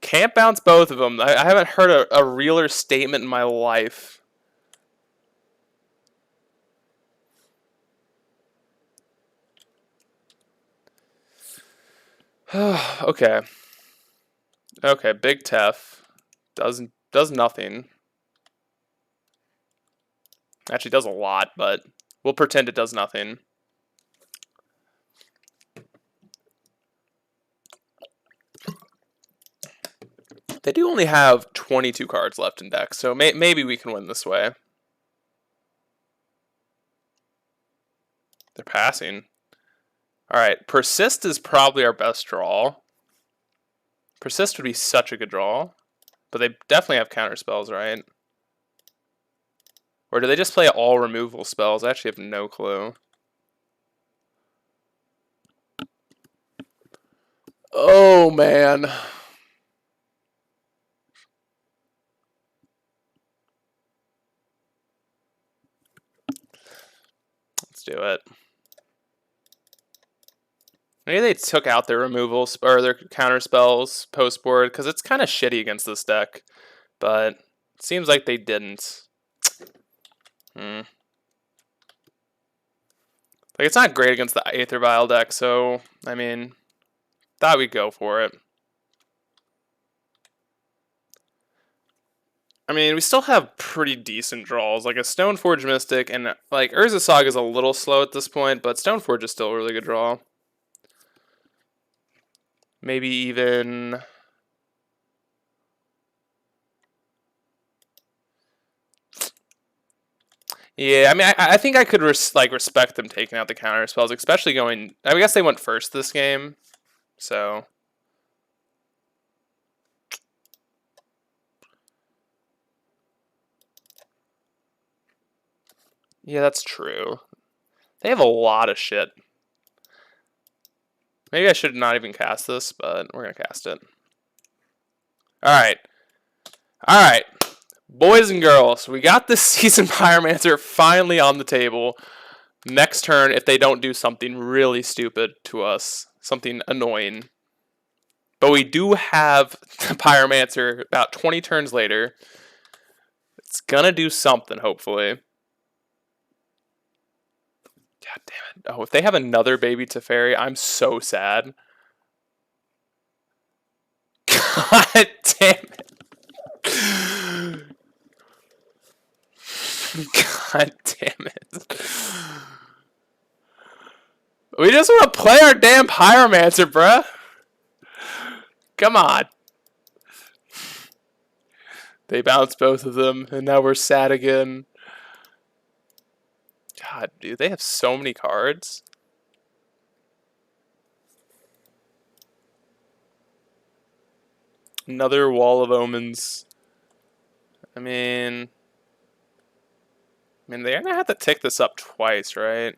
Can't bounce both of them. I haven't heard a realer statement in my life. Okay. Okay, Big Tef does nothing. Actually does a lot, but we'll pretend it does nothing. They do only have 22 cards left in deck, so maybe we can win this way. They're passing. Alright, Persist is probably our best draw. Persist would be such a good draw. But they definitely have counter spells, right? Or do they just play all removal spells? I actually have no clue. Oh, man. Let's do it. Maybe they took out their removal or their counter spells post board because it's kind of shitty against this deck, but it seems like they didn't. Like it's not great against the Aether Vial deck, so I mean, thought we'd go for it. I mean, we still have pretty decent draws, like a Stoneforge Mystic, and like Urza Saga is a little slow at this point, but Stoneforge is still a really good draw. Maybe even... Yeah, I mean, I think I could respect them taking out the counter spells, especially going... I guess they went first this game, so... Yeah, that's true. They have a lot of shit. Maybe I should not even cast this, but we're going to cast it. Alright. Alright. Boys and girls, we got this Seasoned Pyromancer finally on the table. Next turn, if they don't do something really stupid to us, something annoying. But we do have the Pyromancer about 20 turns later. It's going to do something, hopefully. God damn it. Oh, if they have another baby Teferi, I'm so sad. God damn it. God damn it. We just want to play our damn Pyromancer, bruh. Come on. They bounced both of them, and now we're sad again. God, dude, they have so many cards. Another Wall of Omens. I mean, they're gonna have to tick this up twice, right?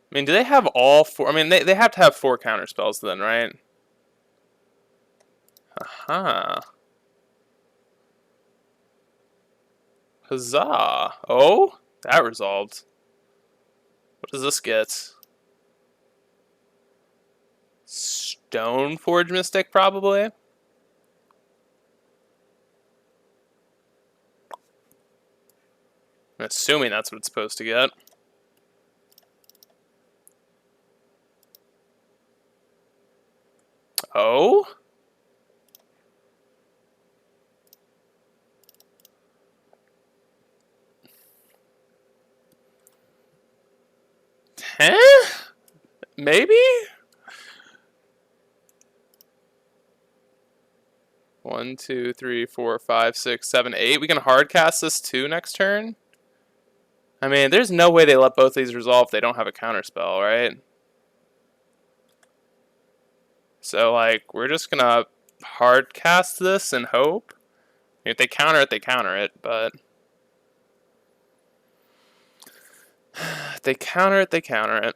I mean, do they have all four? I mean, they have to have 4 counter spells then, right? Aha. Huzzah. Oh, that resolved. What does this get? Stoneforge Mystic, probably? I'm assuming that's what it's supposed to get. Oh? Huh? Maybe? 1, 2, 3, 4, 5, 6, 7, 8. We can hard cast this too next turn? I mean, there's no way they let both these resolve if they don't have a counterspell, right? So, like, we're just gonna hard cast this and hope. If they counter it, they counter it, but... if they counter it, they counter it.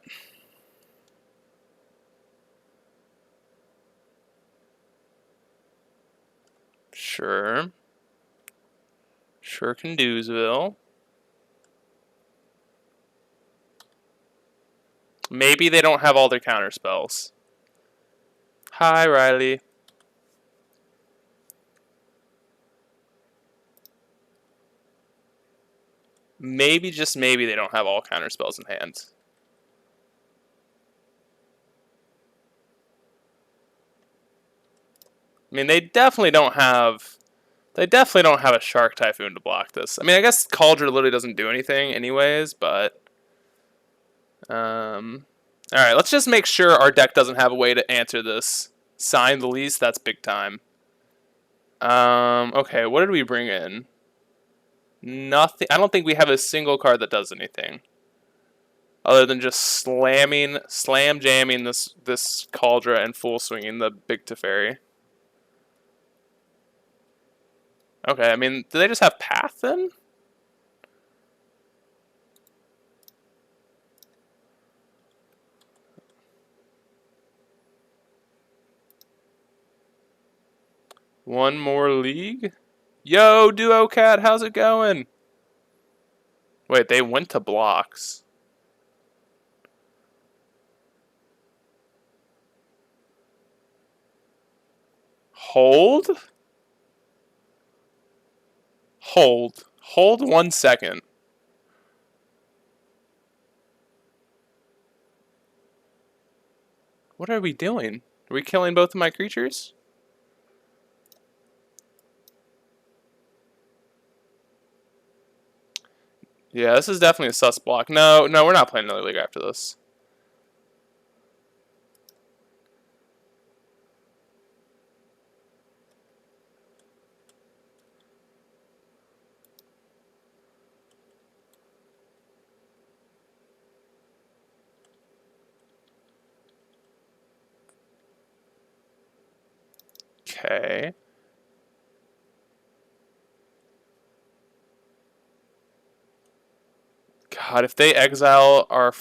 Sure. Sure can do'sville. Maybe they don't have all their counter spells. Hi, Riley. Maybe, just maybe, they don't have all counter spells in hand. I mean, they definitely don't have a Shark Typhoon to block this. I mean, I guess Cauldron literally doesn't do anything anyways, but... Alright, let's just make sure our deck doesn't have a way to answer this. Sign the lease, that's big time. Okay, what did we bring in? Nothing. I don't think we have a single card that does anything. Other than just slam jamming this Cauldron and full swinging the big Teferi. Okay, I mean, do they just have Path then? One more league? Yo, Duo Cat, how's it going? Wait, they went to blocks. Hold? Hold. Hold 1 second. What are we doing? Are we killing both of my creatures? Yeah, this is definitely a sus block. No, we're not playing another league after this. Okay. God, if they exile our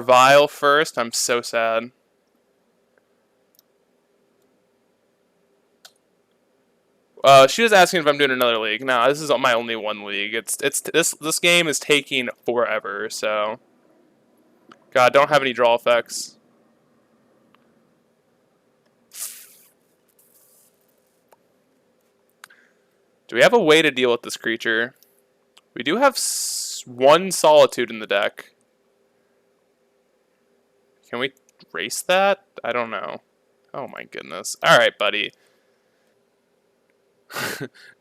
Vile first, I'm so sad. She was asking if I'm doing another league. No, this is my only one league. This game is taking forever, so... God, don't have any draw effects. Do we have a way to deal with this creature? We do have one Solitude in the deck. Can we race that? I don't know. Oh my goodness. Alright, buddy.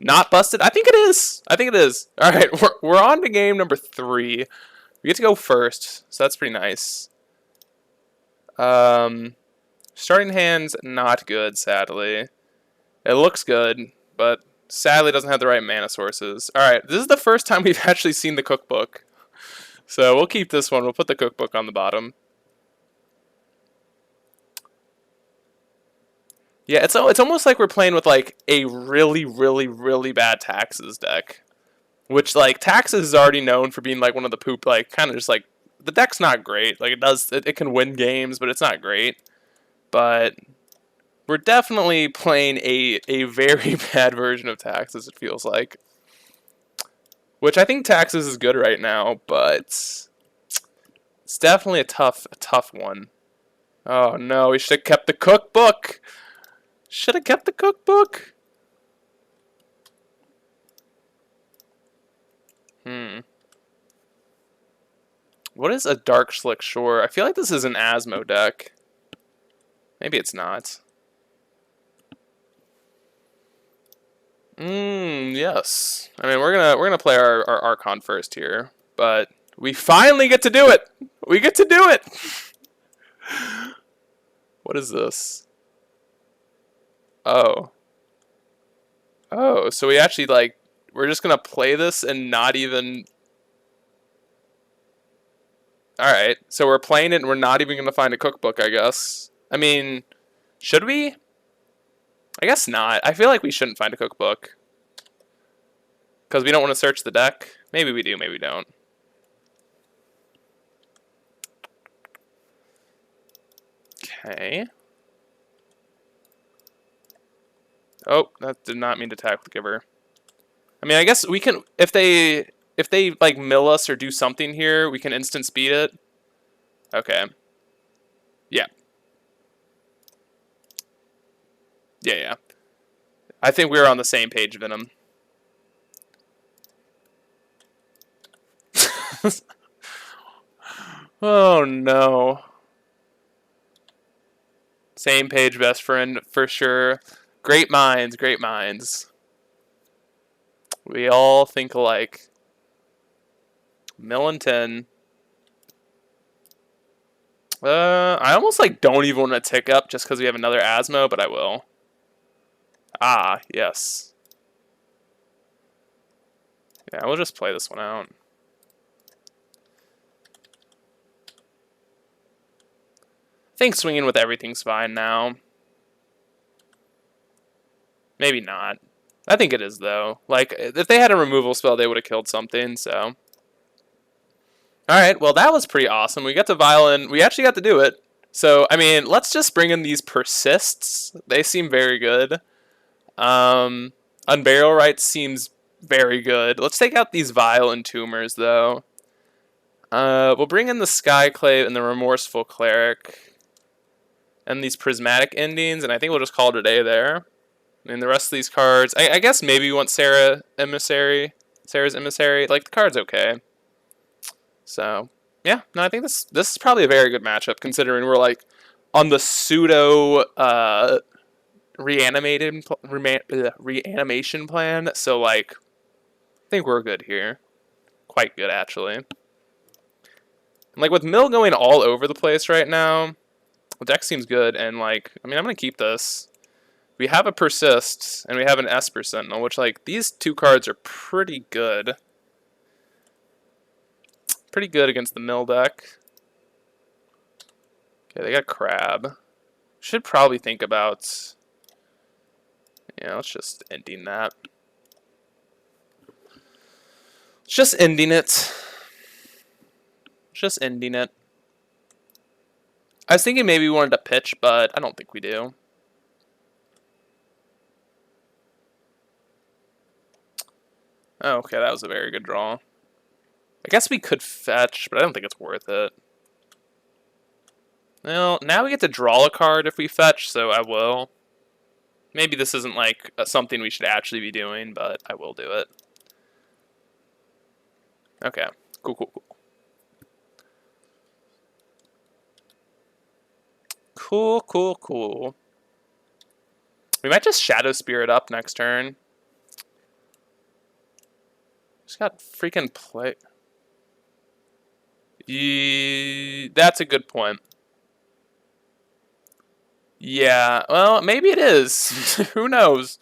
Not busted? I think it is. I think it is. Alright, we're on to game number 3. We get to go first, so that's pretty nice. Starting hand's not good, sadly. It looks good, but sadly doesn't have the right mana sources. Alright, this is the first time we've actually seen the cookbook. So we'll keep this one. We'll put the cookbook on the bottom. Yeah, it's almost like we're playing with like a really, really, really bad Taxes deck. Which, like, Taxes is already known for being like one of the poop, like, kind of just like, the deck's not great. Like, it can win games, but it's not great. But we're definitely playing a very bad version of Taxes, it feels like. Which I think Taxes is good right now, but it's definitely a tough one. Oh no, we should have kept the cookbook. Should have kept the cookbook. What is a Dark Slick Shore? I feel like this is an Asmo deck. Maybe it's not. Yes. I mean, we're gonna play our Archon first here, but we finally get to do it. We get to do it. What is this? Oh. Oh, so we actually like we're just gonna play this and not even. All right, so we're playing it and we're not even gonna find a cookbook, I guess. I mean, should we? I guess not. I feel like we shouldn't find a cookbook. Because we don't want to search the deck. Maybe we do, maybe we don't. Okay. Oh, that did not mean to tackle the giver. I mean, I guess we can, if they like mill us or do something here, we can instant speed it. Okay. Yeah. Yeah. I think we were on the same page, Venom. Oh no. Same page, best friend, for sure. Great minds, great minds. We all think alike. Millington. I almost like don't even want to tick up just because we have another Asmo, but I will. Ah, yes. Yeah, we'll just play this one out. I think swinging with everything's fine now. Maybe not. I think it is, though. Like, if they had a removal spell, they would have killed something, so. Alright, well, that was pretty awesome. We got to Violin. We actually got to do it. So, I mean, let's just bring in these Persists. They seem very good. Unburial Rites seems very good. Let's take out these Vile Entombers, though. We'll bring in the Skyclave and the Remorseful Cleric. And these Prismatic Endings, and I think we'll just call it a day there. I mean, the rest of these cards... I guess maybe we want Sarah's Emissary. Like, the card's okay. So, yeah. No, I think this is probably a very good matchup, considering we're, like, on the pseudo... reanimation plan, so like I think we're good here. Quite good, actually. And like with Mill going all over the place right now, the deck seems good, and like I mean I'm gonna keep this. We have a Persist and we have an Esper Sentinel, which like these two cards are pretty good. Pretty good against the Mill deck. Okay, they got Crab. Should probably think about. Yeah, let's just ending that. Just ending it. Just ending it. I was thinking maybe we wanted to pitch, but I don't think we do. Oh, okay, that was a very good draw. I guess we could fetch, but I don't think it's worth it. Well, now we get to draw a card if we fetch, so I will. Maybe this isn't like something we should actually be doing, but I will do it. Okay, cool, cool, cool. Cool, cool, cool. We might just Shadow Spirit up next turn. Just got freaking play. That's a good point. Yeah, well, maybe it is. Who knows?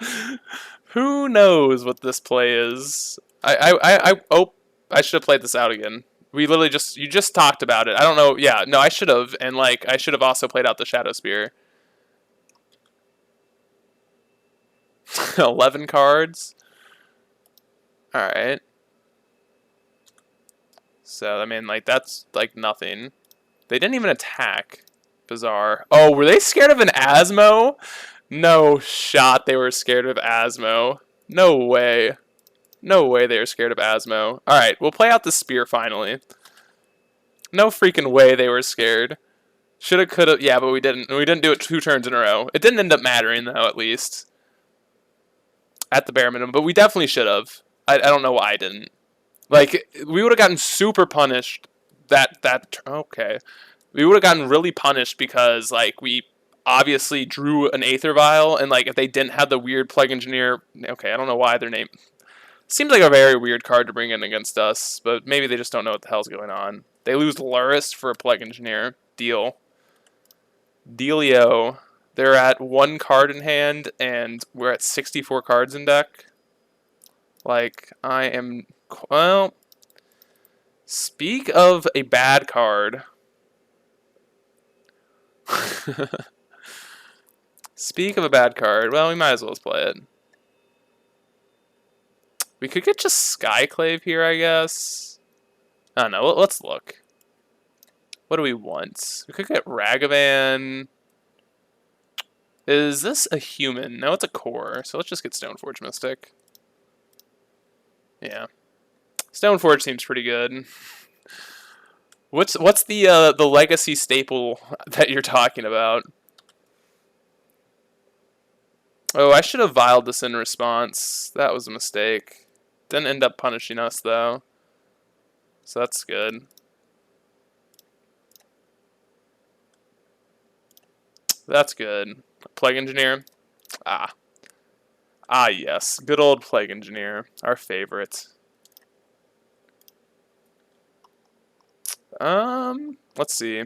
Who knows what this play is? Oh, I should have played this out again. We literally you just talked about it. I don't know. Yeah, no, I should have, and like I should have also played out the Shadow Spear. 11 cards. All right. So I mean, like that's like nothing. They didn't even attack. Bizarre. Oh, were they scared of an Asmo? No shot they were scared of Asmo. No way. No way they were scared of Asmo. Alright, we'll play out the spear finally. No freaking way they were scared. Shoulda, coulda, yeah, but we didn't. We didn't do it 2 turns in a row. It didn't end up mattering, though, at least. At the bare minimum, but we definitely should have. I don't know why I didn't. Like, we would have gotten super punished okay. We would have gotten really punished because, like, we obviously drew an Aether Vial, and, like, if they didn't have the weird Plague Engineer... Okay, I don't know why their name... Seems like a very weird card to bring in against us, but maybe they just don't know what the hell's going on. They lose Luris for a Plague Engineer. Deal. Dealio. They're at 1 card in hand, and we're at 64 cards in deck. Like, I am... Well... Speak of a bad card. Speak of a bad card. Well, we might as well play it. We could get just Skyclave here, I guess. I don't know. Let's look. What do we want? We could get Ragavan. Is this a human? No, it's a core. So let's just get Stoneforge Mystic. Yeah. Stoneforge seems pretty good. What's the legacy staple that you're talking about? Oh, I should have vialed this in response. That was a mistake. Didn't end up punishing us, though. So that's good. That's good. Plague Engineer. Ah. Ah, yes. Good old Plague Engineer. Our favorite. Let's see.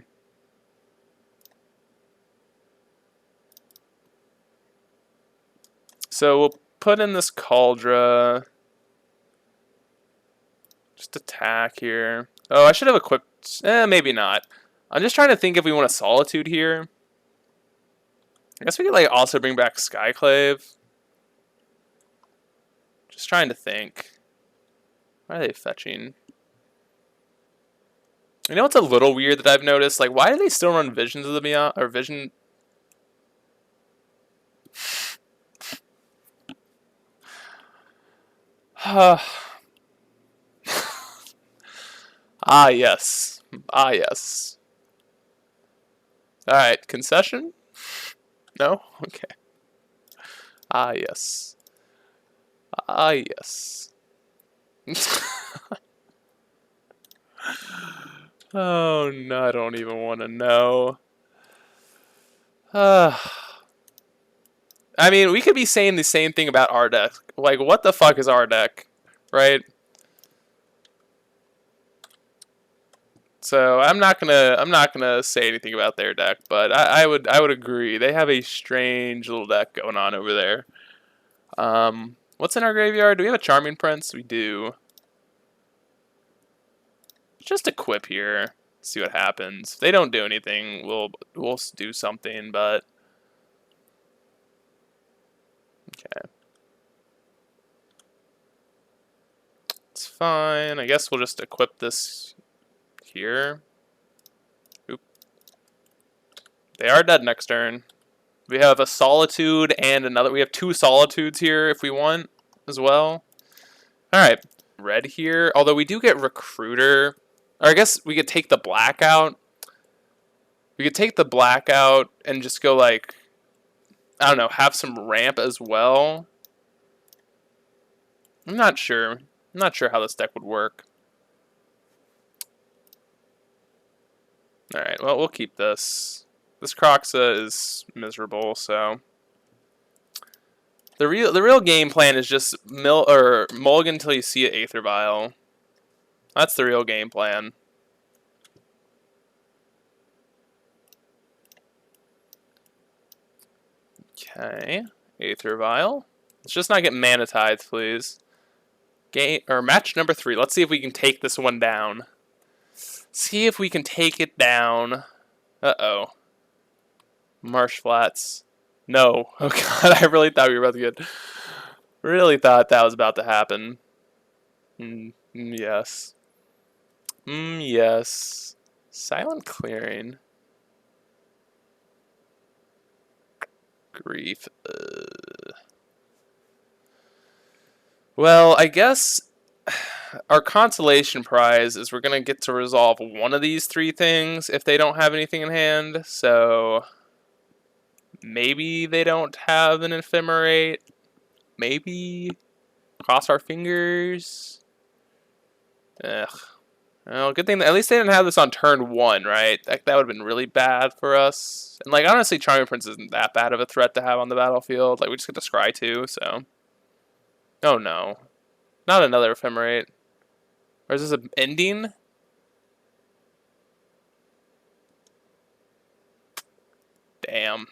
So we'll put in this Cauldra. Just attack here. Oh, I should have equipped... maybe not. I'm just trying to think if we want a Solitude here. I guess we could like also bring back Skyclave. Just trying to think. Why are they fetching? You know what's a little weird that I've noticed? Like, why do they still run Visions of the Beyond... Or Vision... Ah, yes. Ah, yes. Alright, concession? No? Okay. Ah, yes. Ah, yes. Oh, no, I don't even want to know. I mean, we could be saying the same thing about our deck. Like, what the fuck is our deck? Right? So I'm not gonna say anything about their deck, but I would agree. They have a strange little deck going on over there. What's in our graveyard? Do we have a Charming Prince? We do. Just equip here. See what happens. If they don't do anything, we'll do something, but okay. It's fine. I guess we'll just equip this here. Oop. They are dead next turn. We have a Solitude and another. We have 2 Solitudes here if we want as well. Alright. Red here. Although we do get Recruiter. Or I guess we could take the black out. We could take the black out and just go like... I don't know, have some ramp as well. I'm not sure. I'm not sure how this deck would work. Alright, well, we'll keep this. This Croxa is miserable, so... The real game plan is just mulligan until you see an Aether Vial. That's the real game plan. Okay, Aether Vial. Let's just not get Mana Tithe, please. Match number 3. Let's see if we can take this one down. See if we can take it down. Uh-oh. Marsh Flats. No. Oh god, I really thought we were about to get... Really thought that was about to happen. Yes. Yes. Silent Clearing. Grief. Well, I guess our consolation prize is we're going to get to resolve one of these 3 things if they don't have anything in hand. So maybe they don't have an Ephemerate. Maybe. Cross our fingers. Ugh. Well, good thing that at least they didn't have this on turn 1, right? That would have been really bad for us. And like honestly, Charming Prince isn't that bad of a threat to have on the battlefield. Like we just get to scry too, so. Oh no. Not another Ephemerate. Or is this an ending? Damn.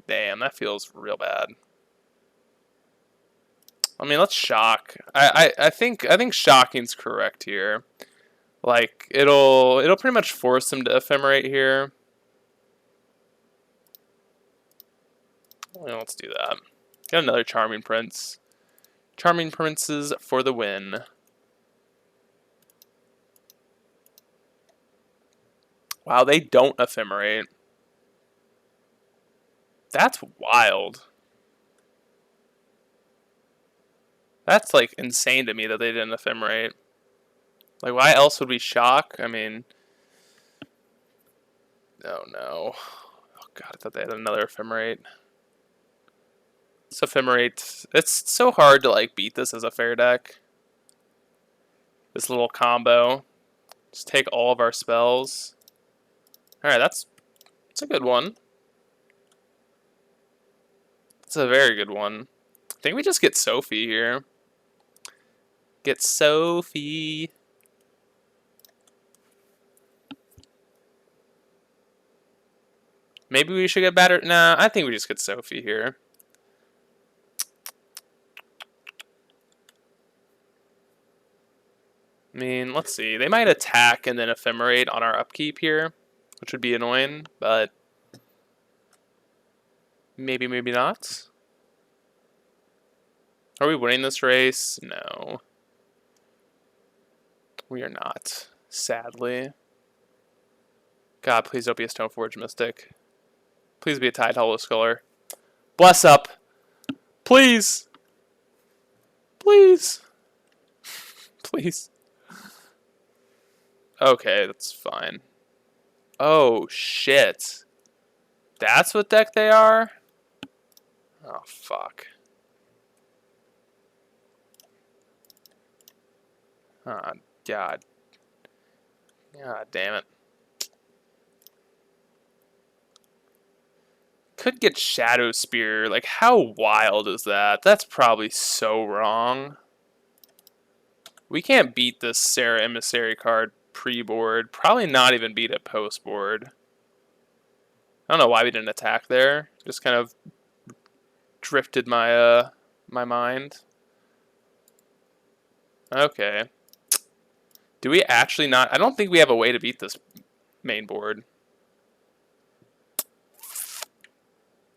Damn, that feels real bad. I mean, let's shock. I think shocking's correct here. Like it'll pretty much force them to Ephemerate here. Well, let's do that. Get another Charming Prince. Charming Princes for the win. Wow, they don't Ephemerate. That's wild. That's like insane to me that they didn't Ephemerate. Like, why else would we shock? I mean... Oh no. Oh god, I thought they had another Ephemerate. This Ephemerate... It's so hard to like beat this as a fair deck. This little combo. Just take all of our spells. Alright, that's a good one. It's a very good one. I think we just get Sophie here. Get Sophie. Maybe we should get better. Nah, I think we just get Sophie here. I mean, let's see. They might attack and then Ephemerate on our upkeep here, which would be annoying, but maybe, maybe not. Are we winning this race? No. We are not, sadly. God, please don't be a Stoneforge Mystic. Please be a Tide Hollow Sculler. Bless up. Please. Please. Please. Okay, that's fine. Oh, shit. That's what deck they are? Oh, fuck. Oh, God. God damn it. Could get Shadow Spear. Like, how wild is that? That's probably so wrong. We can't beat this Sarah Emissary card pre-board. Probably not even beat it post-board. I don't know why we didn't attack there. Just kind of drifted my my mind. Okay. Do we actually not? I don't think we have a way to beat this main board.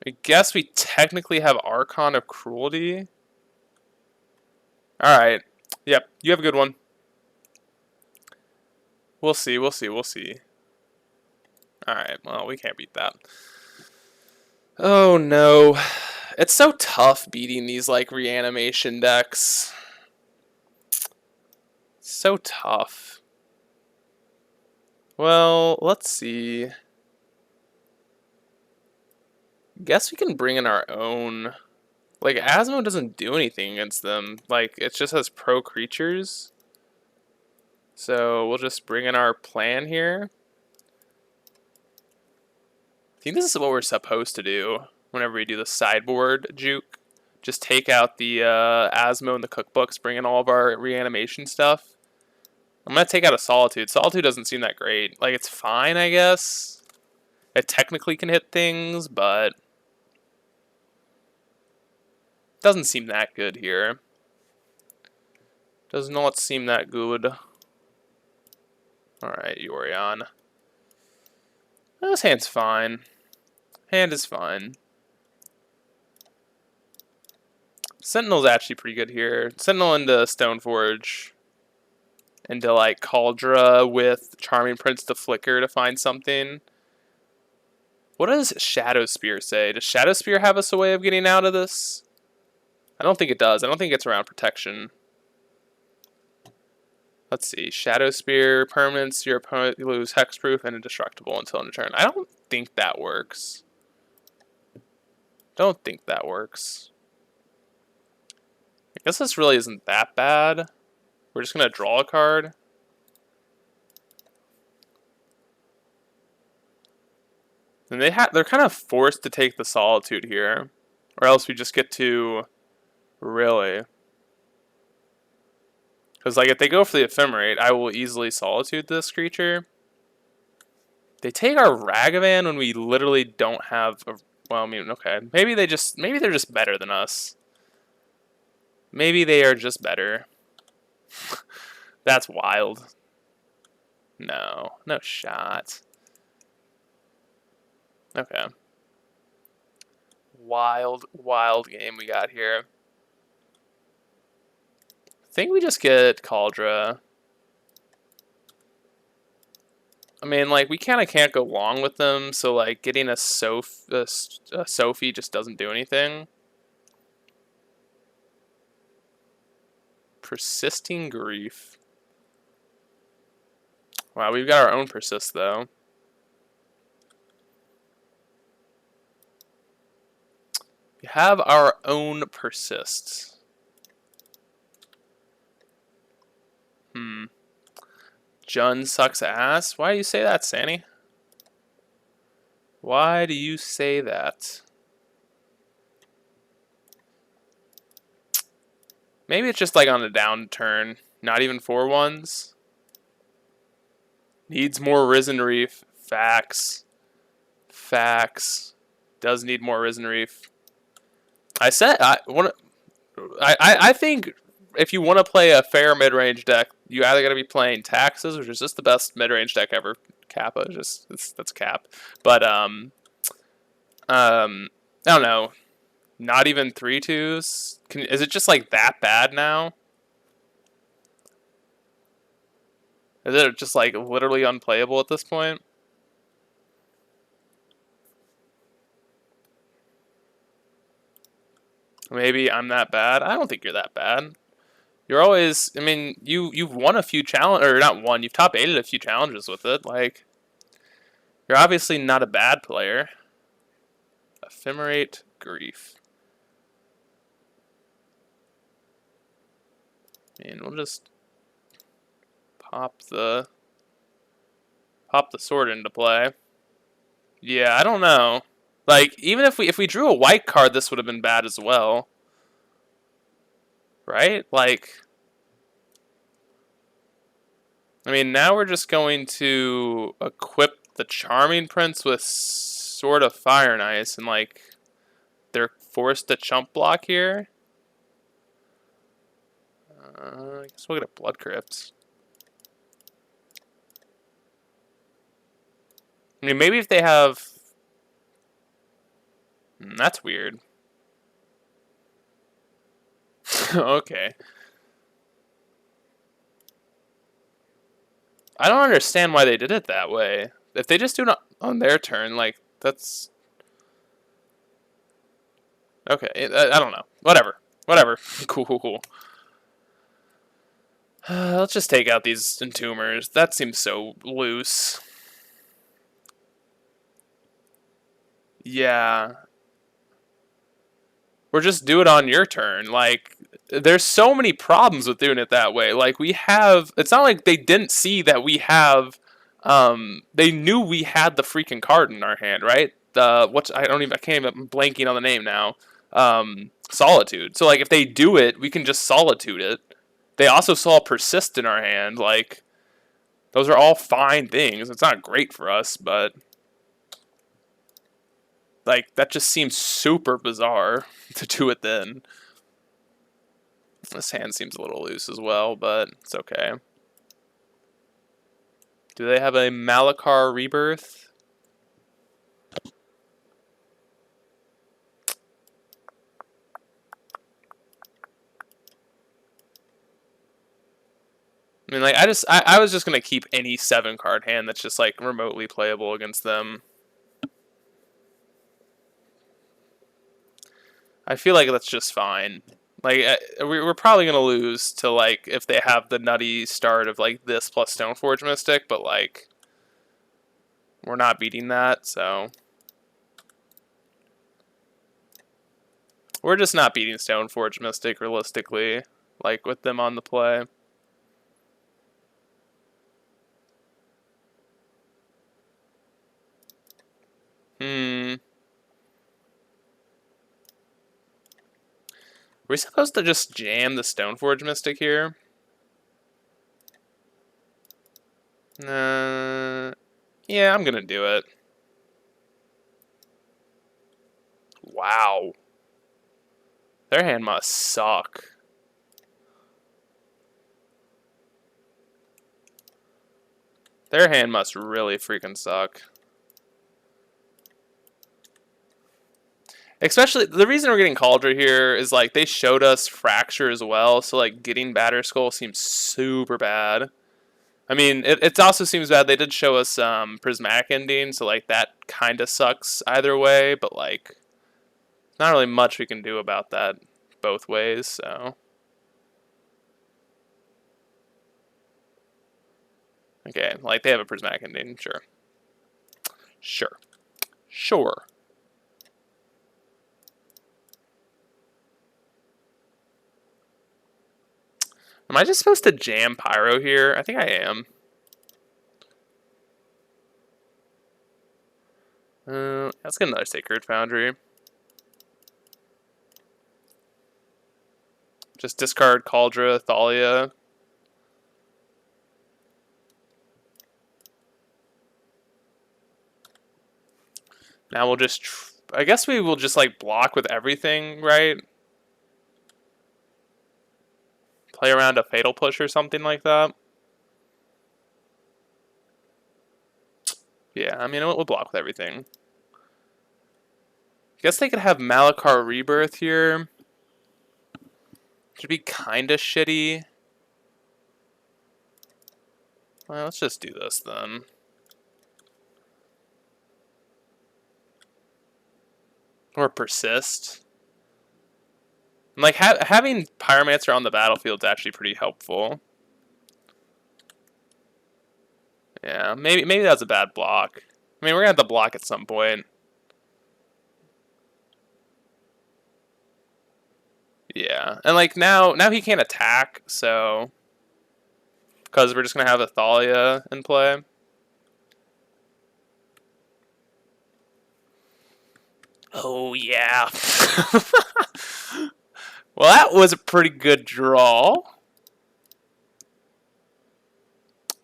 I guess we technically have Archon of Cruelty. Alright. Yep, you have a good one. We'll see, we'll see, we'll see. Alright, well, we can't beat that. Oh no. It's so tough beating these, like, reanimation decks. So tough. Well, let's see. Guess we can bring in our own. Like, Asmo doesn't do anything against them. Like, it just has pro creatures. So we'll just bring in our plan here. I think this is what we're supposed to do whenever we do the sideboard juke. Just take out the Asmo and the cookbooks, bring in all of our reanimation stuff. I'm going to take out a Solitude. Solitude doesn't seem that great. Like, it's fine, I guess. It technically can hit things, but doesn't seem that good here. Does not seem that good. Alright, Yorion. This hand's fine. Hand is fine. Sentinel's actually pretty good here. Sentinel into Stoneforge. Into, like, Cauldra with Charming Prince to Flicker to find something. What does Shadow Spear say? Does Shadow Spear have us a way of getting out of this? I don't think it does. I don't think it's around protection. Let's see. Shadow Spear, permanents, your opponent lose hexproof and indestructible until end of turn. I don't think that works. Don't think that works. I guess this really isn't that bad. We're just going to draw a card. And they're kind of forced to take the Solitude here. Or else we just get to... Really? Because, like, if they go for the Ephemerate, I will easily Solitude this creature. They take our Ragavan when we literally don't have a... Well, I mean, okay. Maybe they're just better than us. Maybe they are just better. That's wild. No. No shot. Okay. Wild, wild game we got here. I think we just get Cauldra. I mean, like, we kind of can't go long with them, so, like, getting a Sophie just doesn't do anything. Persisting Grief. Wow, we've got our own Persist, though. We have our own Persist. Jun sucks ass? Why do you say that, Sandy? Why do you say that? Maybe it's just like on a downturn. Not even 4/1s. Needs more Risen Reef. Facts. Facts. Does need more Risen Reef. I think if you want to play a fair mid-range deck, you either got to be playing Taxes, which is just the best mid-range deck ever. Kappa, that's Cap. But I don't know. Not even 3/2s. Is it just like that bad now? Is it just like literally unplayable at this point? Maybe I'm that bad. I don't think you're that bad. You're always, I mean, you've won a few challenge, or not won, you've top 8'd a few challenges with it. Like, you're obviously not a bad player. Ephemerate Grief. And we'll just pop the sword into play. Yeah, I don't know. Like, even if we drew a white card, this would have been bad as well. Right? Like, I mean, now we're just going to equip the Charming Prince with Sword of Fire and Ice, and, like, they're forced to chump block here. I guess we'll get a Blood Crypt. I mean, maybe if they have... That's weird. Okay. I don't understand why they did it that way. If they just do it on their turn, like, that's... Okay, I don't know. Whatever. Whatever. Cool. Let's just take out these Entombers. That seems so loose. Yeah. or just do it on your turn. Like, there's so many problems with doing it that way. Like, we have, it's not like they didn't see that we have, they knew we had the freaking card in our hand, right? I can't even, I'm blanking on the name now. Solitude. So, like, if they do it, we can just Solitude it. They also saw Persist in our hand. Like, those are all fine things. It's not great for us, but like, that just seems super bizarre to do it then. This hand seems a little loose as well, but it's okay. Do they have a Malakar Rebirth? I mean, like, I was just gonna keep any 7-card hand that's just, like, remotely playable against them. I feel like that's just fine. Like, we're probably gonna lose to, like, if they have the nutty start of, like, this plus Stoneforge Mystic, but, like, we're not beating that, so we're just not beating Stoneforge Mystic realistically, like, with them on the play. Are we supposed to just jam the Stoneforge Mystic here? Yeah, I'm gonna do it. Wow. Their hand must suck. Their hand must really freaking suck. Especially, the reason we're getting Cauldron here is, like, they showed us Fracture as well, so, like, getting Batterskull seems super bad. I mean, it also seems bad. They did show us Prismatic Ending, so, like, that kind of sucks either way, but, like, not really much we can do about that both ways, so. Okay, like, they have a Prismatic Ending, sure. Sure. Sure. Am I just supposed to jam Pyro here? I think I am. Let's get another Sacred Foundry. Just discard Cauldra, Thalia. Now we'll just, I guess we will just, like, block with everything, right? Play around a Fatal Push or something like that. Yeah, I mean, we'll block with everything. I guess they could have Malakar Rebirth here. Should be kind of shitty. Well, let's just do this then. Or Persist. Like, having Pyromancer on the battlefield is actually pretty helpful. Yeah, maybe that's a bad block. I mean, we're gonna have to block at some point. Yeah, and, like, now he can't attack, so because we're just gonna have a Thalia in play. Oh yeah. Well, that was a pretty good draw.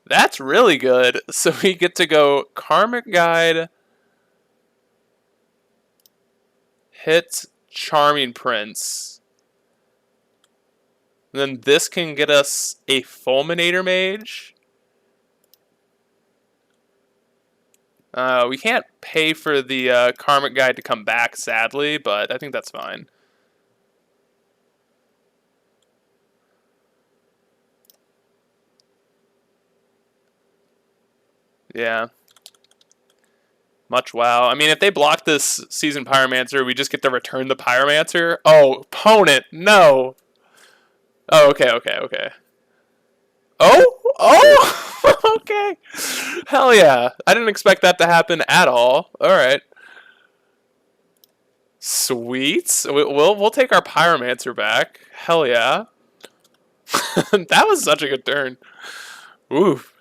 That's really good. So we get to go Karmic Guide, hit Charming Prince. Then this can get us a Fulminator Mage. We can't pay for the Karmic Guide to come back, sadly, but I think that's fine. Yeah. Much wow. I mean, if they block this Seasoned Pyromancer, we just get to return the Pyromancer. Oh, opponent, no. Oh, okay. Oh, okay. Hell yeah. I didn't expect that to happen at all. All right. Sweet. We'll take our Pyromancer back. Hell yeah. That was such a good turn. Woof.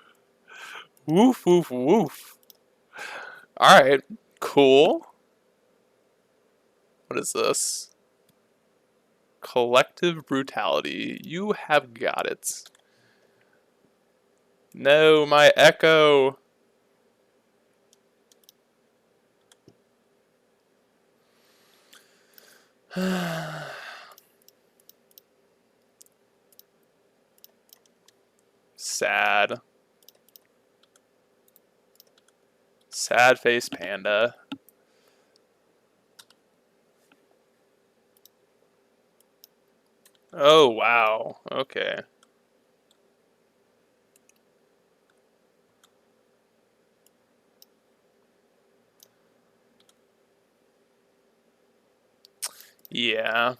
Woof, woof, woof. Alright. Cool. What is this? Collective Brutality. You have got it. No, my Echo. Sad. Sad face panda. Oh, wow. Okay. Yeah.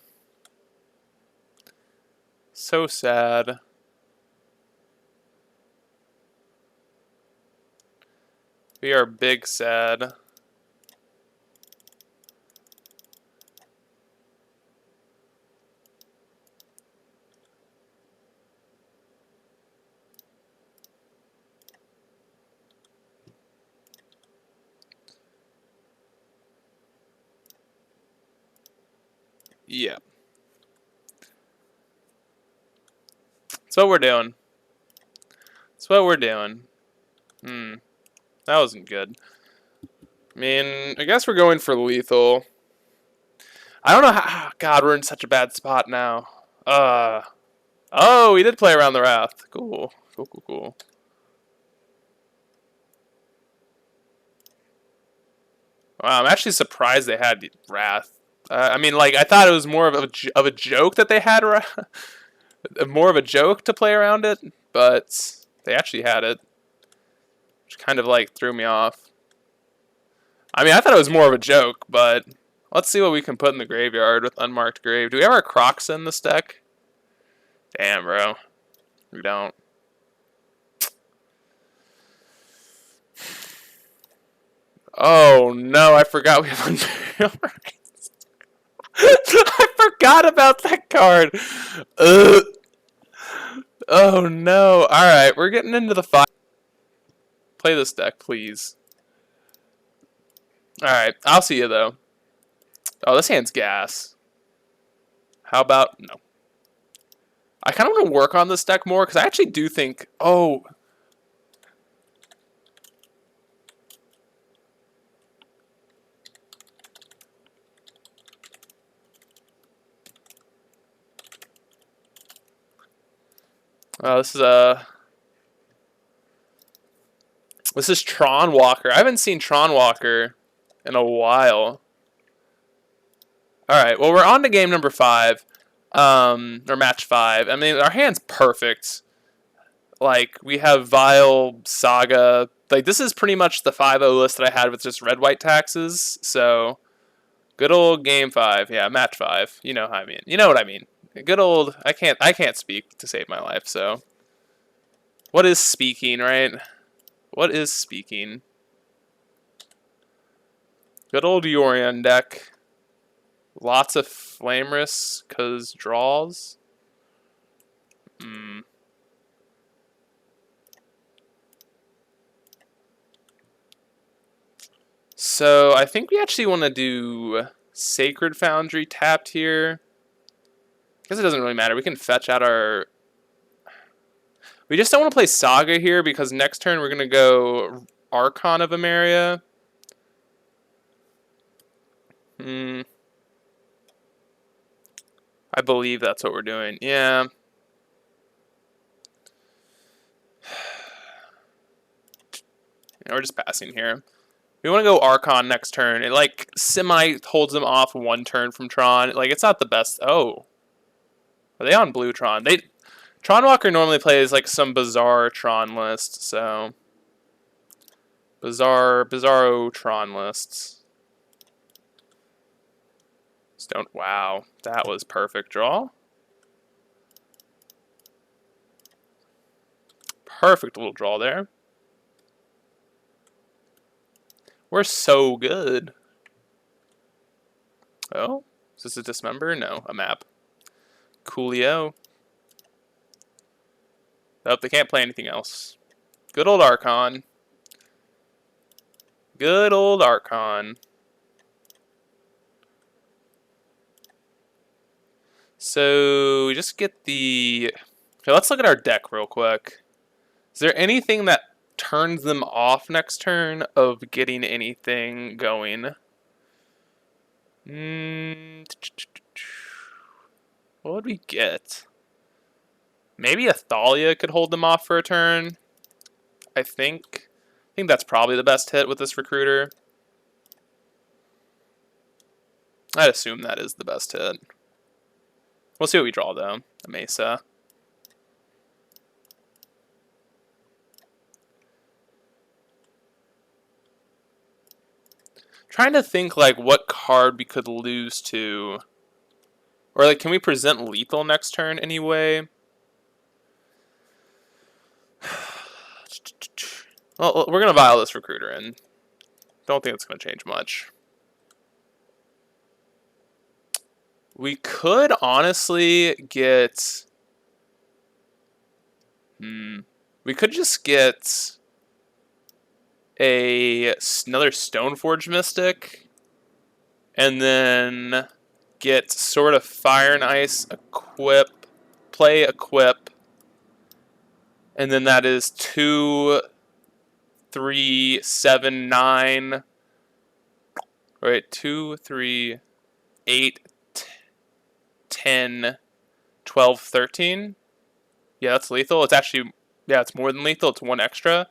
So sad. We are big sad. Yeah. That's what we're doing. That's what we're doing. That wasn't good. I mean, I guess we're going for lethal. I don't know how... God, we're in such a bad spot now. Oh, we did play around the Wrath. Cool. Cool, cool, cool. Wow, I'm actually surprised they had Wrath. I mean, like, I thought it was more of a joke that they had more of a joke to play around it, but they actually had it, which kind of, like, threw me off. I mean, I thought it was more of a joke, but let's see what we can put in the graveyard with Unmarked Grave. Do we have our Crocs in this deck? Damn, bro. We don't. Oh, no, I forgot we have Unburial Rites. I forgot about that card. Ugh. Oh, no. Alright, we're getting into the fight. Play this deck, please. Alright, I'll see you, though. Oh, this hand's gas. How about... No. I kind of want to work on this deck more, because I actually do think... Oh... this is a... This is Tron Walker. I haven't seen Tron Walker in a while. Alright, well, we're on to game number 5. Or match 5. I mean, our hand's perfect. Like, we have Vile, Saga. Like, this is pretty much the 5-0 list that I had with just red-white taxes. So, good old game 5. Yeah, match 5. You know how I mean. You know what I mean. Good old... I can't speak to save my life, so... What is speaking, right? What is speaking? Good old Yorion deck. Lots of Flamerous, cause draws. So I think we actually want to do Sacred Foundry tapped here. I guess it doesn't really matter. We can fetch out our... We just don't want to play Saga here because next turn we're going to go Archon of Emeria. I believe that's what we're doing. Yeah. We're just passing here. We want to go Archon next turn. It, like, semi holds them off one turn from Tron. Like, it's not the best. Oh. Are they on blue Tron? Tron Walker normally plays, like, some bizarre Tron list, so... Bizarro Tron lists. Stone. Wow. That was perfect draw. Perfect little draw there. We're so good. Oh, is this a dismember? No, a map. Coolio. Oh, they can't play anything else. Good old Archon. Good old Archon. So we just get the... Okay, let's look at our deck real quick. Is there anything that turns them off next turn of getting anything going? What would we get? Maybe a Thalia could hold them off for a turn. I think that's probably the best hit with this recruiter. I'd assume that is the best hit. We'll see what we draw though. A Mesa. Trying to think like what card we could lose to. Or like can we present lethal next turn anyway? Well, we're gonna vial this recruiter in. Don't think it's gonna change much. We could honestly get... We could just get another Stoneforge Mystic, and then get Sword of Fire and Ice, equip, play, equip, and then that is 2, 3, 7, 9. Right, 2, 3, 8, 10, 12, 13. Yeah, that's lethal. It's actually, yeah, it's more than lethal. It's 1 extra.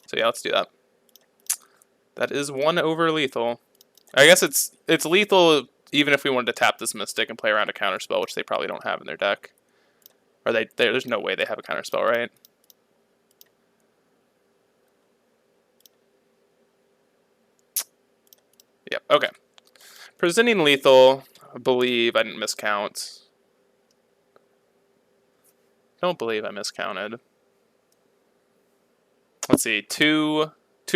So yeah, let's do that. That is 1 over lethal. I guess it's lethal even if we wanted to tap this Mystic and play around a counterspell, which they probably don't have in their deck. Or there's no way they have a counterspell, right? Yep, okay. Presenting lethal, I believe I didn't miscount. Don't believe I miscounted. Let's see, 2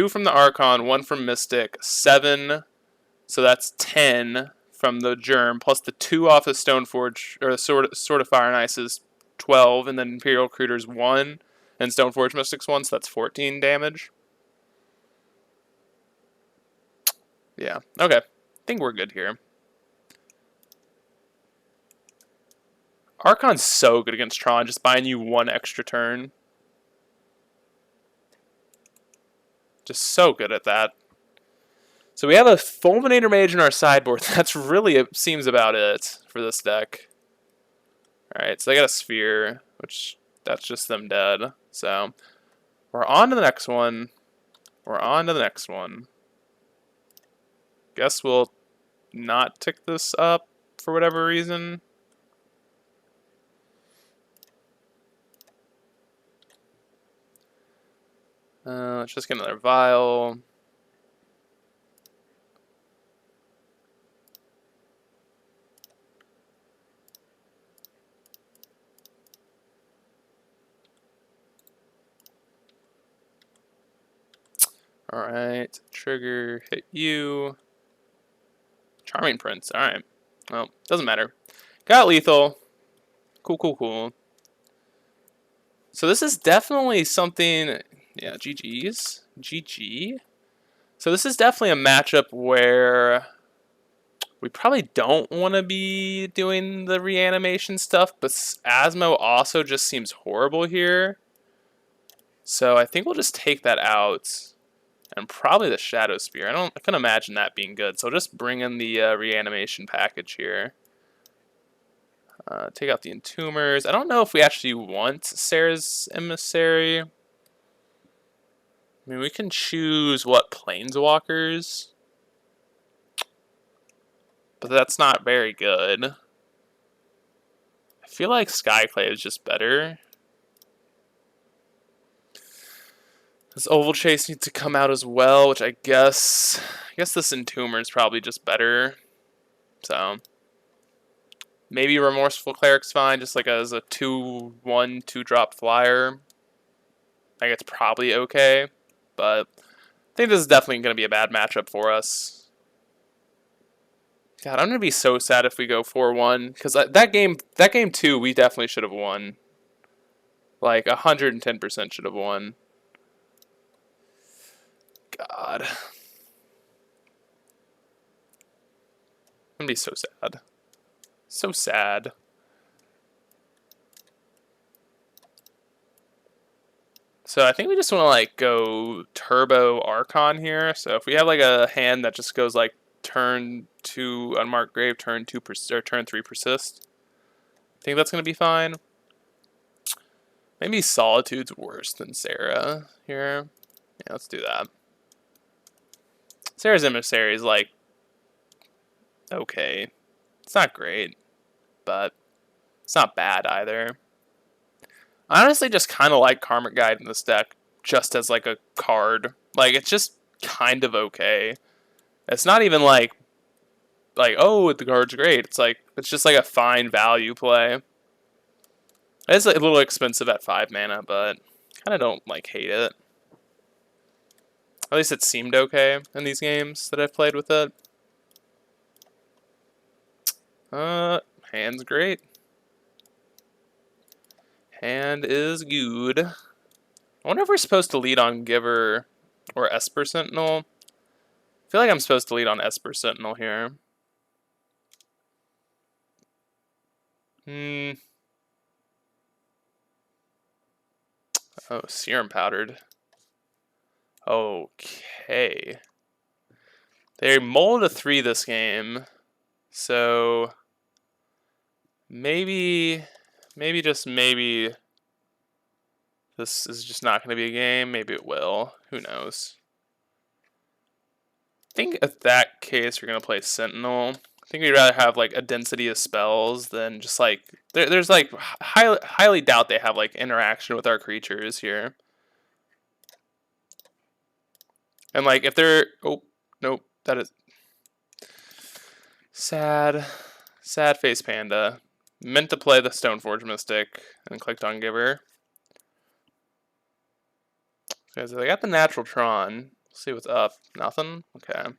from the Archon, 1 from Mystic, 7, so that's 10 from the Germ, plus the 2 off of Stoneforge, or the Sword of Fire and Ice is 12, and then Imperial Recruiter's 1, and Stoneforge Mystic's 1, so that's 14 damage. Yeah, okay. I think we're good here. Archon's so good against Tron, just buying you 1 extra turn. Just so good at that. So we have a Fulminator Mage in our sideboard. That's really, it seems about it for this deck. Alright, so they got a Sphere, which that's just them dead. So we're on to the next one. We're on to the next one. Guess we'll not tick this up for whatever reason. Let's just get another vial. Alright, trigger, hit you. Charming Prince, alright. Well, doesn't matter. Got lethal. Cool, cool, cool. So this is definitely something... Yeah, GG's. GG. So this is definitely a matchup where we probably don't want to be doing the reanimation stuff, but Asmo also just seems horrible here. So I think we'll just take that out. And probably the Shadow Spear. I can imagine that being good. So just bring in the reanimation package here. Take out the Entombers. I don't know if we actually want Sarah's Emissary. I mean, we can choose what Planeswalkers. But that's not very good. I feel like Skyclave is just better. This Oval Chase needs to come out as well, which I guess this Entomber is probably just better. So maybe Remorseful Cleric's fine, just like as a 2/1 2-drop flyer. I think it's probably okay, but I think this is definitely going to be a bad matchup for us. God, I'm gonna be so sad if we go 4-1 because that game 2 we definitely should have won. Like 110% should have won. God, I'm gonna be so sad. So sad. So I think we just want to like go Turbo Archon here. So if we have like a hand that just goes like turn 2 Unmarked Grave, turn 2 or turn 3 Persist, I think that's gonna be fine. Maybe Solitude's worse than Sarah here. Yeah, let's do that. Sarah's Emissary is like okay. It's not great, but it's not bad either. I honestly just kind of like Karmic Guide in this deck just as like a card. Like it's just kind of okay. It's not even like oh the card's great. It's just like a fine value play. It's a little expensive at 5 mana, but kind of don't like hate it. At least it seemed okay in these games that I've played with it. Hand's great. Hand is good. I wonder if we're supposed to lead on Giver or Esper Sentinel. I feel like I'm supposed to lead on Esper Sentinel here. Oh, Serum Powdered. Okay. They mulled a 3 this game. So maybe just maybe this is just not going to be a game. Maybe it will. Who knows? I think in that case we're going to play Sentinel. I think we'd rather have like a density of spells than just like there's like highly doubt they have like interaction with our creatures here. And like if they're oh nope, that is sad face panda. Meant to play the Stoneforge Mystic and clicked on Giver. Okay, so they got the Natural Tron. Let's see what's up. Nothing? Okay.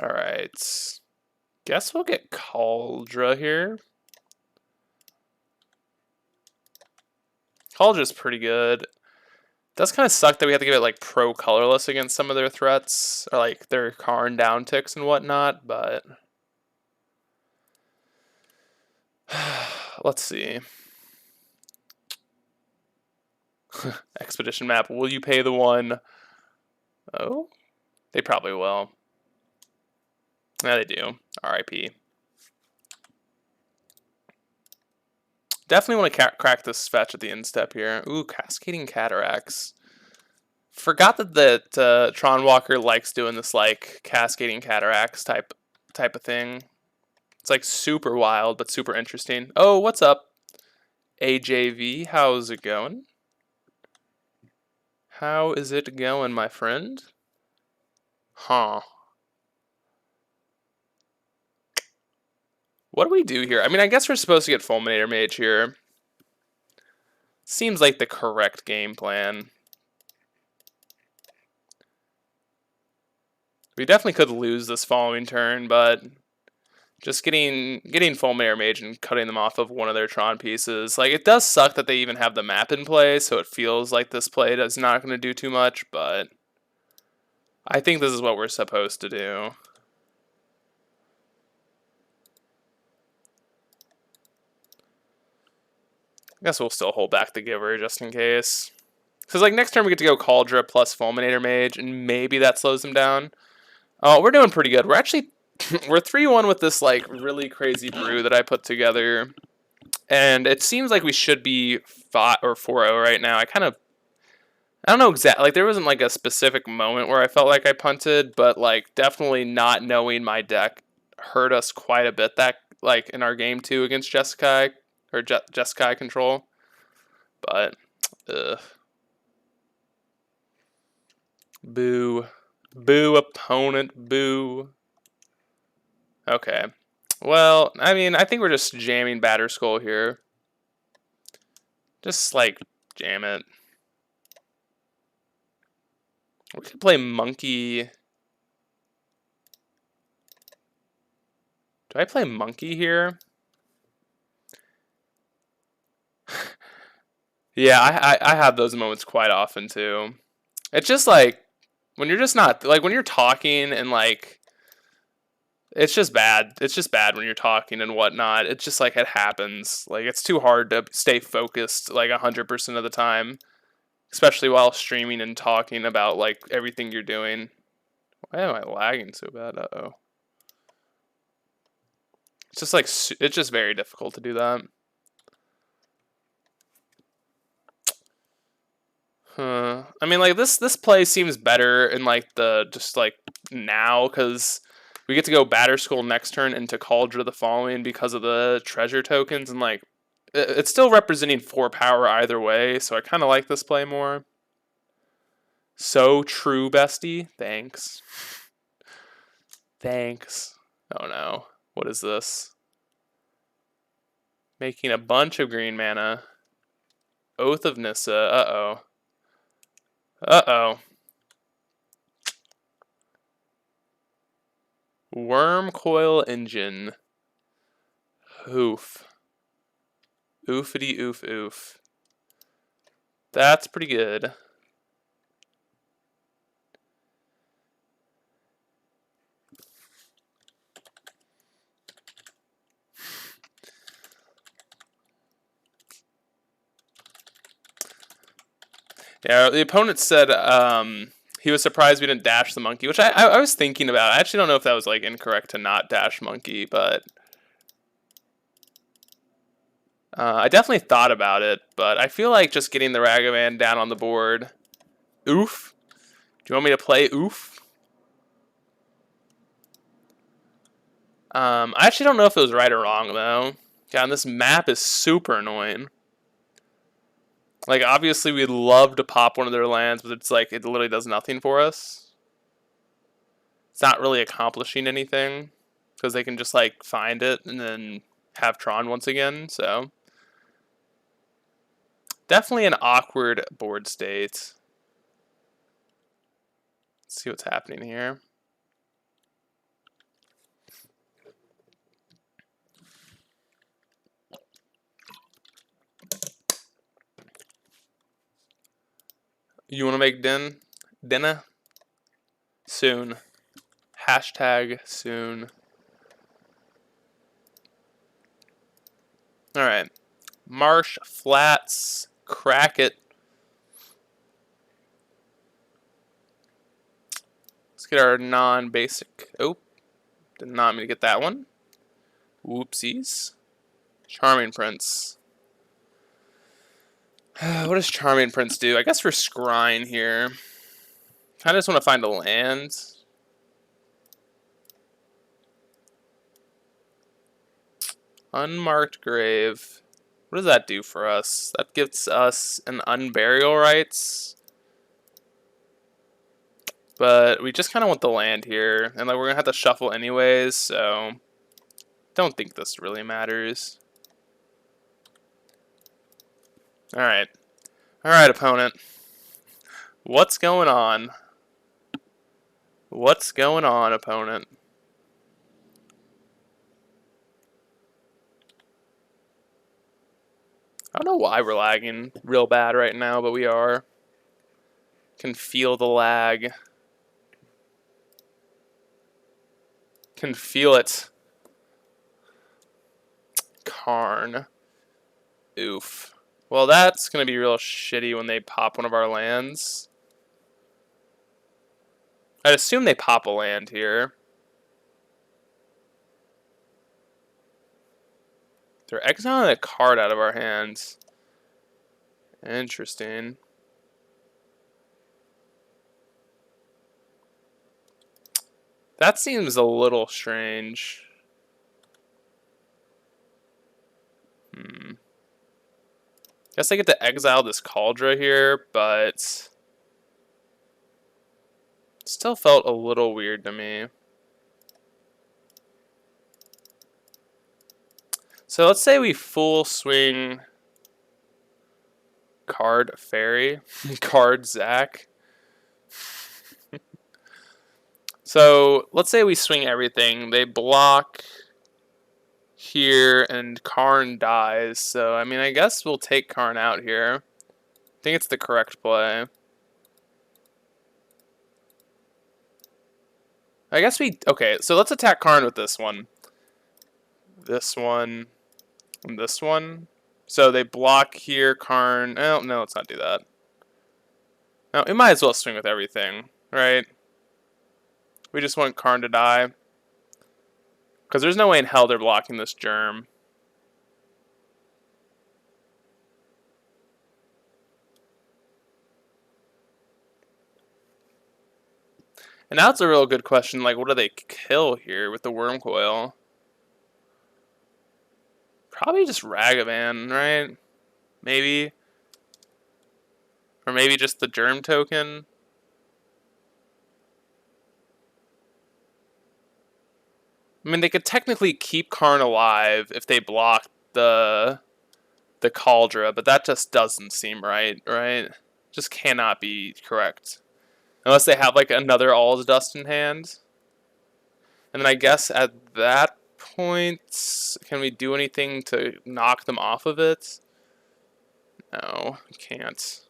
Alright. Guess we'll get Cauldra here. Caldra's pretty good. It does kind of suck that we have to give it like pro colorless against some of their threats, or like their Karn down ticks and whatnot, but let's see. Expedition map, will you pay the one? Oh, they probably will. Yeah, they do. RIP. Definitely want to crack this fetch at the end step here. Ooh, Cascading Cataracts. Forgot that Tron Walker likes doing this like Cascading Cataracts type of thing. It's like super wild but super interesting. Oh, what's up, AJV? How's it going? How is it going, my friend? Huh. What do we do here? I mean, I guess we're supposed to get Fulminator Mage here. Seems like the correct game plan. We definitely could lose this following turn, but just getting Fulminator Mage and cutting them off of one of their Tron pieces. Like, it does suck that they even have the map in play, so it feels like this play is not going to do too much, but I think this is what we're supposed to do. I guess we'll still hold back the Giver just in case. Because, like, next turn we get to go Cauldra plus Fulminator Mage, and maybe that slows them down. Oh, we're doing pretty good. We're actually... we're 3-1 with this, like, really crazy brew that I put together. And it seems like we should be 5 or 4-0 right now. I don't know exactly. Like, there wasn't, like, a specific moment where I felt like I punted, but, like, definitely not knowing my deck hurt us quite a bit that, like, in our game 2 against Jeskai, or Jeskai control. But, ugh. Boo. Boo, opponent, boo. Okay. Well, I mean, I think we're just jamming Batterskull here. Just, like, jam it. We could play monkey. Do I play monkey here? Yeah, I have those moments quite often too. It's just like when you're just not like when you're talking and like it's just bad. It's just bad when you're talking and whatnot. It's just like it happens. Like it's too hard to stay focused like 100% of the time, especially while streaming and talking about like everything you're doing. Why am I lagging so bad? Uh-oh. It's just like it's just very difficult to do that. I mean, like this play seems better in like the just like now because we get to go Batter School next turn into Cauldron the following because of the treasure tokens and like it's still representing 4 power either way, so I kind of like this play more. So true, bestie. Thanks. Thanks. Oh no. What is this? Making a bunch of green mana. Oath of Nissa. Uh-oh. Uh-oh. Worm Coil Engine. Oof. Oofity oof oof. That's pretty good. Yeah, the opponent said he was surprised we didn't dash the monkey, which I was thinking about. I actually don't know if that was like incorrect to not dash monkey, but I definitely thought about it. But I feel like just getting the Ragavan down on the board. Oof. Do you want me to play oof? I actually don't know if it was right or wrong though. God, this map is super annoying. Like obviously we'd love to pop one of their lands, but it's like it literally does nothing for us. It's not really accomplishing anything because they can just like find it and then have Tron once again. So definitely an awkward board state. Let's see what's happening here. You want to make dinner? Soon. Hashtag soon. Alright. Marsh Flats. Crack it. Let's get our non-basic. Oh, did not mean to get that one. Whoopsies. Charming Prince. What does Charming Prince do? I guess we're scrying here. I just want to find a land. Unmarked Grave. What does that do for us? That gives us an Unburial Rights. But we just kind of want the land here. And like we're going to have to shuffle anyways, so don't think this really matters. Alright. Alright, opponent. What's going on? What's going on, opponent? I don't know why we're lagging real bad right now, but we are. Can feel the lag. Can feel it. Karn. Oof. Well, that's going to be real shitty when they pop one of our lands. I'd assume they pop a land here. They're exiling a card out of our hands. Interesting. That seems a little strange. Guess I get to exile this Cauldron here, but it still felt a little weird to me. So let's say we full swing card Fairy, card Zach. So let's say we swing everything. They block here and Karn dies. So, I mean, I guess we'll take Karn out here. I think it's the correct play. I guess okay, so let's attack Karn with this one. This one, and this one. So they block here, Karn. Oh, no, let's not do that. No, we might as well swing with everything, right? We just want Karn to die. Because there's no way in hell they're blocking this germ. And now it's a real good question, like, what do they kill here with the worm coil? Probably just Ragavan, right? Maybe. Or maybe just the germ token. I mean, they could technically keep Karn alive if they block the Cauldra, but that just doesn't seem right, right? Just cannot be correct. Unless they have, like, another All's Dust in hand. And then I guess at that point, can we do anything to knock them off of it? No, we can't.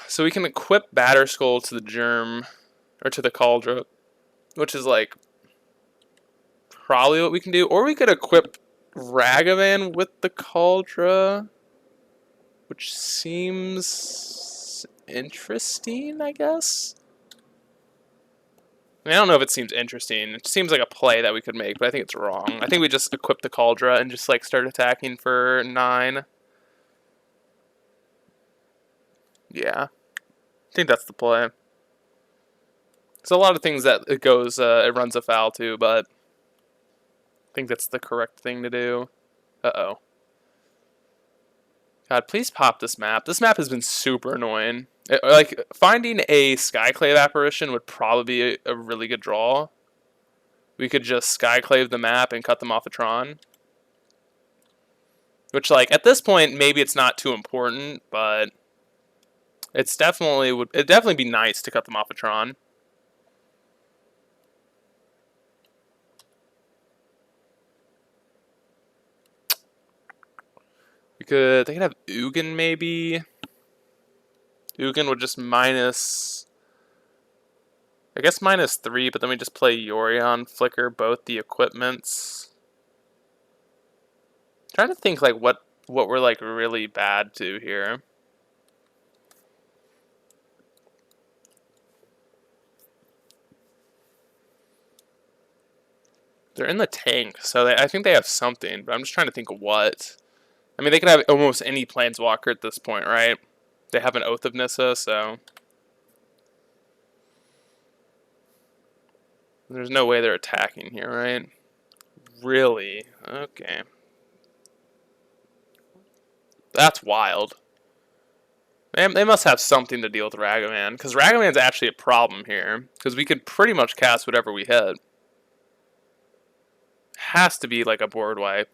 So we can equip Batterskull to the Germ, or to the Cauldra, which is like probably what we can do. Or we could equip Ragavan with the Cauldra, which seems interesting, I guess. I mean, I don't know if it seems interesting. It seems like a play that we could make, but I think it's wrong. I think we just equip the Cauldra and just like start attacking for 9. Yeah, I think that's the play. There's a lot of things that it runs afoul to, but I think that's the correct thing to do. Uh-oh. God, please pop this map. This map has been super annoying. Like, finding a Skyclave apparition would probably be a really good draw. We could just Skyclave the map and cut them off a Tron. Which, like, at this point, maybe it's not too important, but it'd definitely be nice to cut them off a Tron. They could have Ugin maybe. Ugin would just minus, I guess -3, but then we just play Yorion, flicker both the equipments. I'm trying to think like what we're like really bad to here. They're in the tank, so I think they have something, but I'm just trying to think of what. I mean, they could have almost any Planeswalker at this point, right? They have an Oath of Nissa, so there's no way they're attacking here, right? Really? Okay. That's wild. They must have something to deal with Ragavan, because Ragavan's actually a problem here, because we could pretty much cast whatever we hit. Has to be like a board wipe.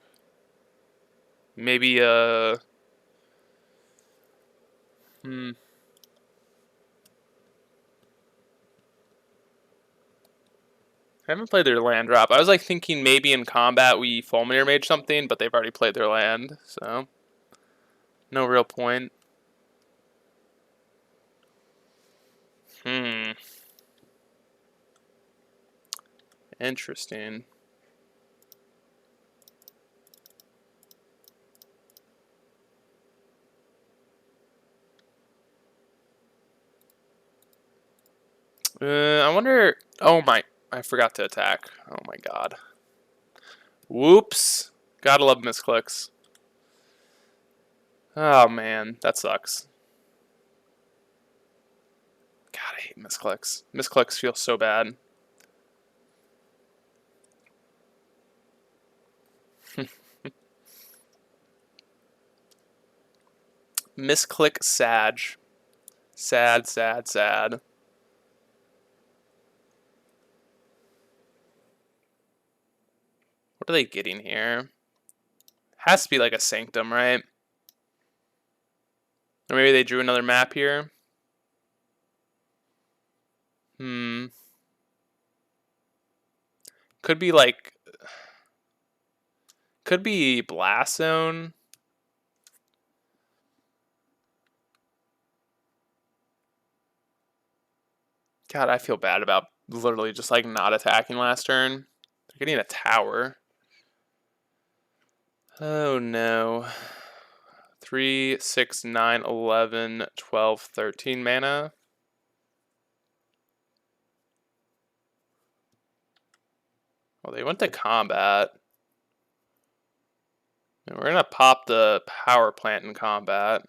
Maybe I haven't played their land drop. I was like thinking maybe in combat we Fulminator Mage something, but they've already played their land, so no real point. Interesting. I wonder. Oh my! I forgot to attack. Oh my god. Whoops! Gotta love misclicks. Oh man, that sucks. God, I hate misclicks. Misclicks feel so bad. Misclick Sag. Sad, sad, sad. What are they getting here? Has to be like a Sanctum, right? Or maybe they drew another map here. Could be like... Could be Blast Zone. God, I feel bad about literally just like not attacking last turn. They're getting a tower. Oh no. 3, 6, 9, 11, 12, 13 mana. Well, they went to combat. And we're going to pop the power plant in combat.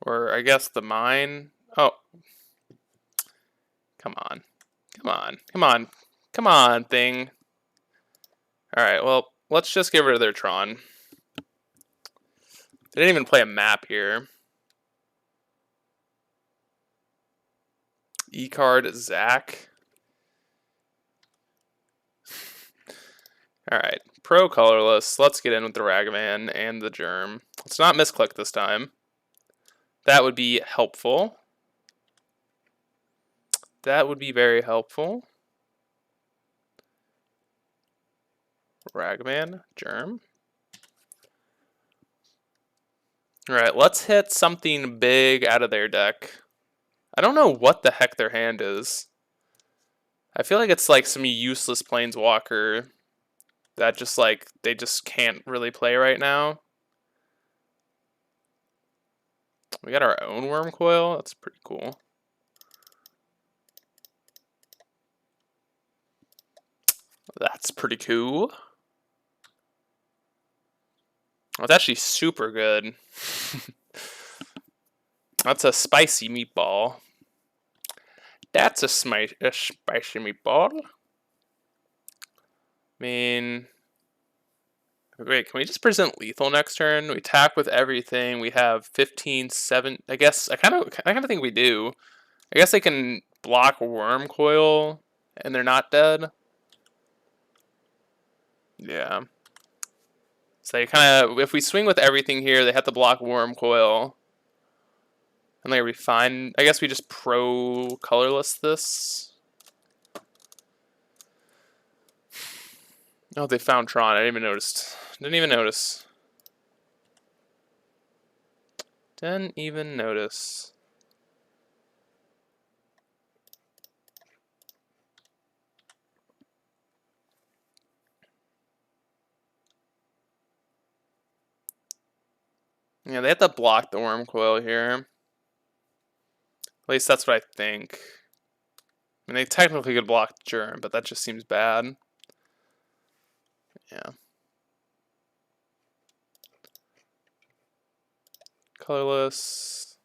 Or I guess the mine. Oh. Come on. Come on. Come on. Come on, thing. Alright, well, let's just get rid of their Tron. They didn't even play a map here. E-card, Zach. Alright, pro colorless. Let's get in with the Ragavan and the Germ. Let's not misclick this time. That would be helpful. That would be very helpful. Ragavan, Germ. Alright, let's hit something big out of their deck. I don't know what the heck their hand is. I feel like it's like some useless planeswalker that just like, they just can't really play right now. We got our own Worm Coil. That's pretty cool. That's pretty cool. That's actually super good. That's a spicy meatball. That's a spicy meatball. I mean, wait, can we just present lethal next turn? We attack with everything. We have 15, 7. I guess I kind of think we do. I guess they can block Worm Coil and they're not dead. Yeah. So they kind of, if we swing with everything here, they have to block Worm Coil. And they'll be fine. I guess we just pro colorless this. Oh, they found Tron. I didn't even notice. Didn't even notice. Didn't even notice. Yeah, they have to block the Worm Coil here. At least that's what I think. I mean, they technically could block the Germ, but that just seems bad. Yeah. Colorless.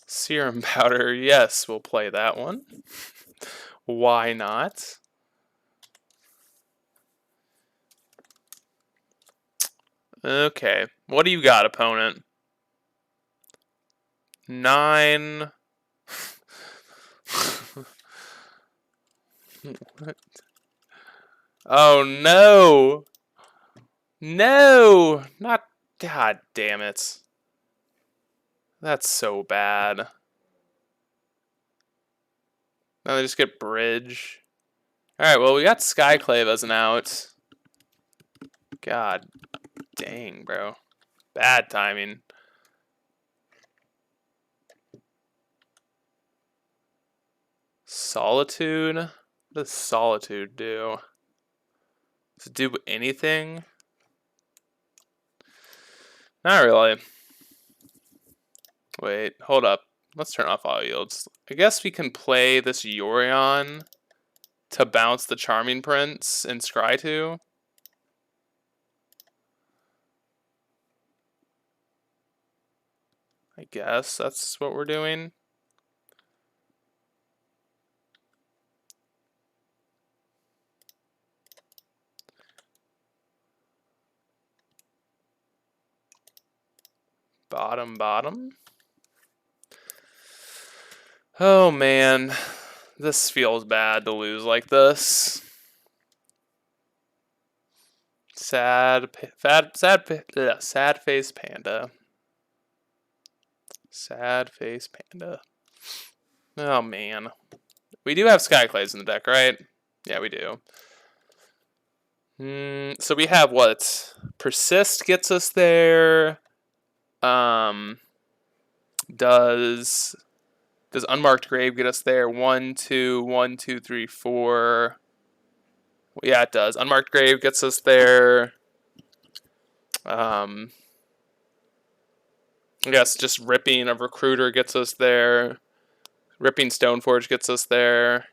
Serum Powder. Yes, we'll play that one. Why not? Okay. What do you got, opponent? 9. What? Oh no! No! Not. God damn it. That's so bad. Now they just get Bridge. Alright, well, we got Skyclave as an out. God dang, bro. Bad timing. Solitude? What does Solitude do? Does it do anything? Not really. Wait, hold up. Let's turn off auto yields. I guess we can play this Yorion to bounce the Charming Prince and Scry 2. I guess that's what we're doing. Bottom. Oh man, this feels bad to lose like this. Sad face panda. Sad face panda. Oh man. We do have Skyclaves in the deck, right? Yeah, we do. So we have what? Persist gets us there. Does Unmarked Grave get us there? 1, 2, 1, 2, 3, 4. Yeah, it does. Unmarked Grave gets us there. I guess just Ripping of Recruiter gets us there. Ripping Stoneforge gets us there.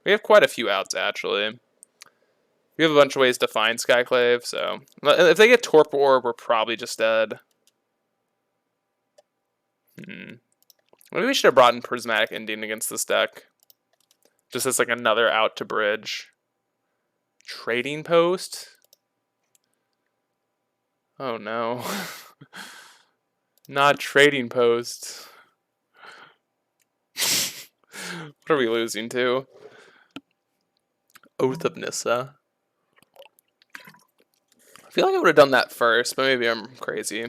We have quite a few outs, actually. We have a bunch of ways to find Skyclave, so... If they get Torpor Orb, we're probably just dead. Maybe we should have brought in Prismatic Ending against this deck. Just as like another out to bridge. Trading Post? Oh no. Not Trading Post. What are we losing to? Oath of Nissa. I feel like I would have done that first, but maybe I'm crazy.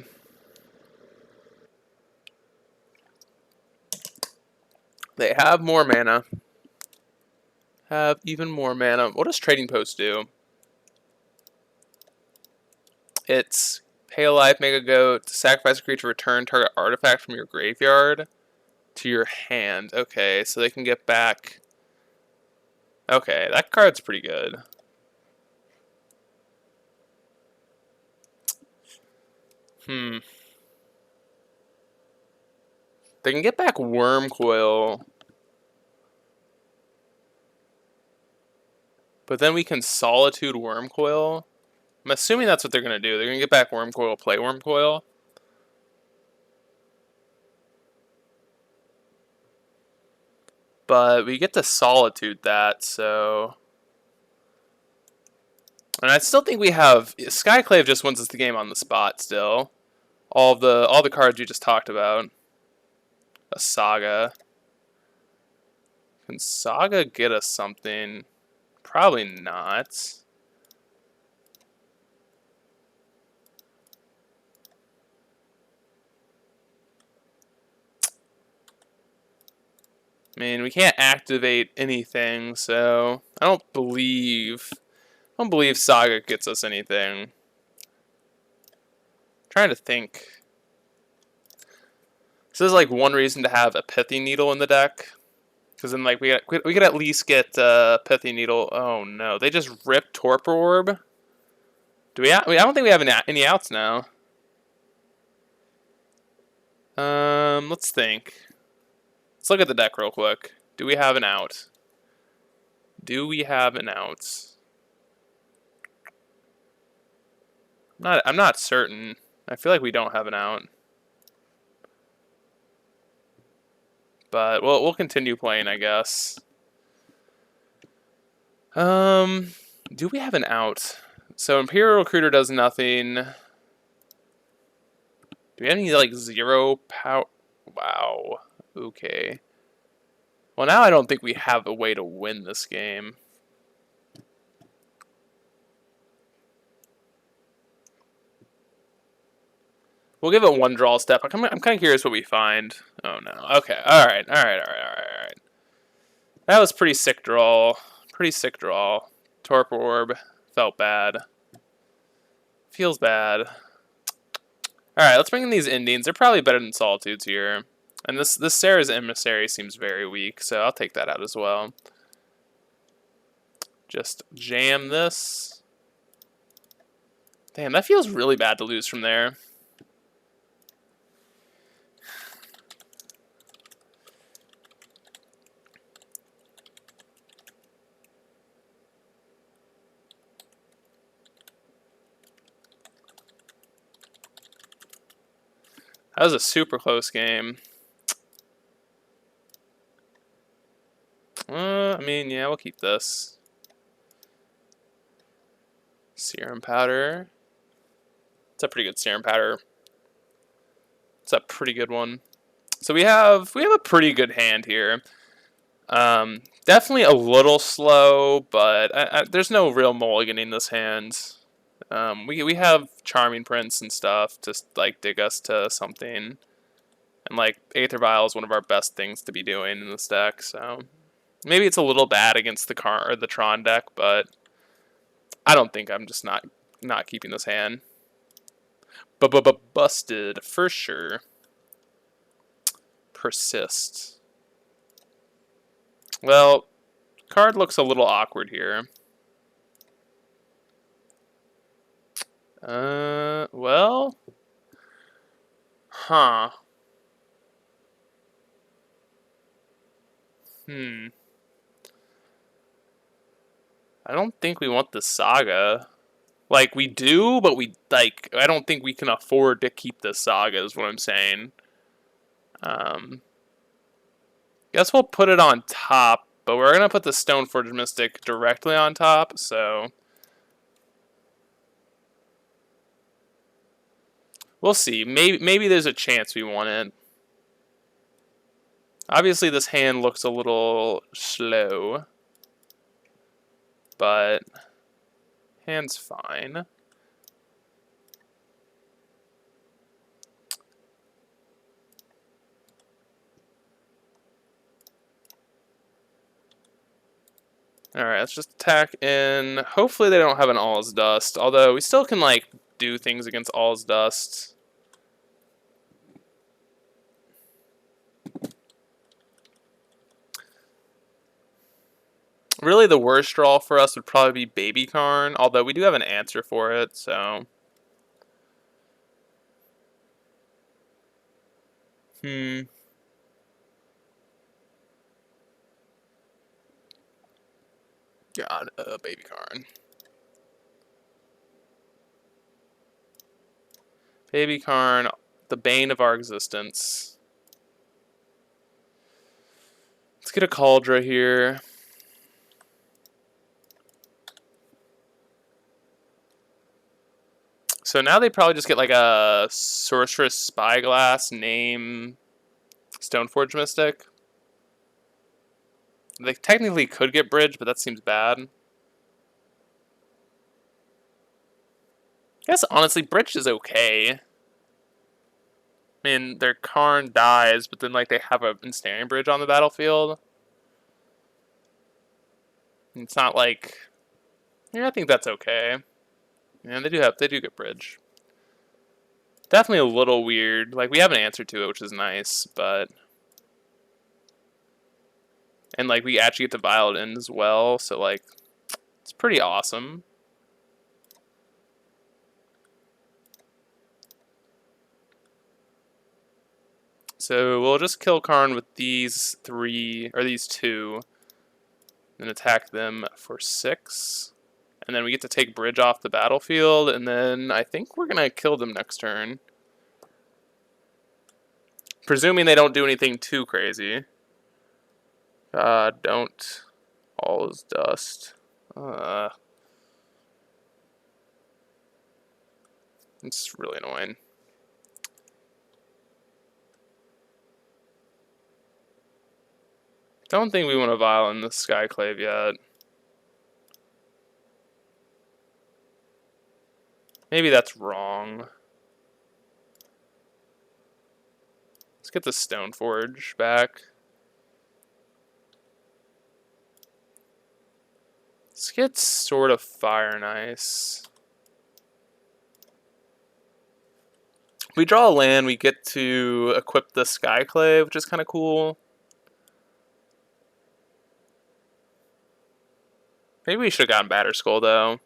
They have more mana. Have even more mana. What does Trading Post do? It's pay a life, make a goat, sacrifice a creature, return target artifact from your graveyard to your hand. Okay, so they can get back... Okay, that card's pretty good. They can get back Wormcoil. But then we can Solitude Wormcoil. I'm assuming that's what they're going to do. They're going to get back Wormcoil, play Wormcoil. But we get to Solitude that, so... And I still think we have... Skyclave just wins us the game on the spot still. All the cards you just talked about. A Saga. Can Saga get us something? Probably not. I mean, we can't activate anything, so I don't believe Saga gets us anything. I'm trying to think. So there's like one reason to have a Pithy Needle in the deck, because then like we could at least get Pithy Needle. Oh no, they just ripped Torpor Orb. Do we? I don't think we have any outs now. Let's think. Let's look at the deck real quick. Do we have an out? Do we have an out? I'm not certain. I feel like we don't have an out. But we'll continue playing, I guess. Do we have an out? So Imperial Recruiter does nothing. Do we have any like 0 power? Wow. Okay. Well, now I don't think we have a way to win this game. We'll give it one draw step. I'm kind of curious what we find. Oh no. Okay. All right. That was pretty sick draw. Pretty sick draw. Torpor Orb. Felt bad. Feels bad. Alright, let's bring in these Indians. They're probably better than Solitudes here. And this Sarah's Emissary seems very weak, so I'll take that out as well. Just jam this. Damn, that feels really bad to lose from there. That was a super close game. I mean, yeah, we'll keep this. Serum Powder. It's a pretty good Serum Powder. It's a pretty good one. So we have a pretty good hand here. Definitely a little slow, but there's no real mulliganing this hand. We have Charming Prince and stuff to like dig us to something, and like Aether Vial is one of our best things to be doing in this deck. So maybe it's a little bad against the Tron deck, but I don't think I'm just not keeping this hand. Busted for sure. Persist. Well, card looks a little awkward here. Well, huh. I don't think we want the Saga. Like, we do, but I don't think we can afford to keep the Saga, is what I'm saying. Guess we'll put it on top, but we're gonna put the Stoneforge Mystic directly on top, so we'll see. Maybe there's a chance we want it. Obviously, this hand looks a little slow, but hand's fine. Alright, let's just attack in. Hopefully they don't have an All's Dust, although we still can, like, do things against All's Dust. Really, the worst draw for us would probably be Baby Karn, although we do have an answer for it, so... God, Baby Karn. Baby Karn, the bane of our existence. Let's get a Cauldra here. So now they probably just get like a Sorceress Spyglass name Stoneforge Mystic. They technically could get Bridge, but that seems bad. I guess honestly, Bridge is okay. I mean, their Karn dies, but then like they have a Ensnaring Bridge on the battlefield. It's not like, yeah, I think that's okay. Yeah, they do get Bridge. Definitely a little weird. Like we have an answer to it, which is nice, but and like we actually get to Violet in as well, so like it's pretty awesome. So we'll just kill Karn with these two, and attack them for 6. And then we get to take Bridge off the battlefield, and then I think we're gonna kill them next turn. Presuming they don't do anything too crazy. Don't. All is dust. It's really annoying. Don't think we want to Vial in the Skyclave yet. Maybe that's wrong. Let's get the Stoneforge back. Let's get Sword of Fire and Ice. If we draw a land, we get to equip the Skyclave, which is kind of cool. Maybe we should have gotten Batterskull, though.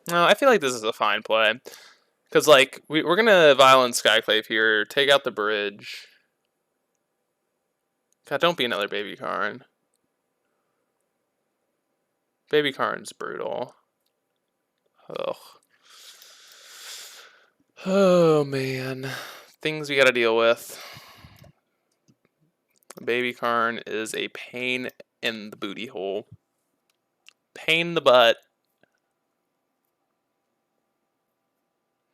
No, I feel like this is a fine play. Because, like, we're going to Violent Skyclave here, take out the bridge. God, don't be another Baby Karn. Baby Karn's brutal. Ugh. Oh, man. Things we gotta deal with. Baby Karn is a pain in the booty hole. Pain in the butt.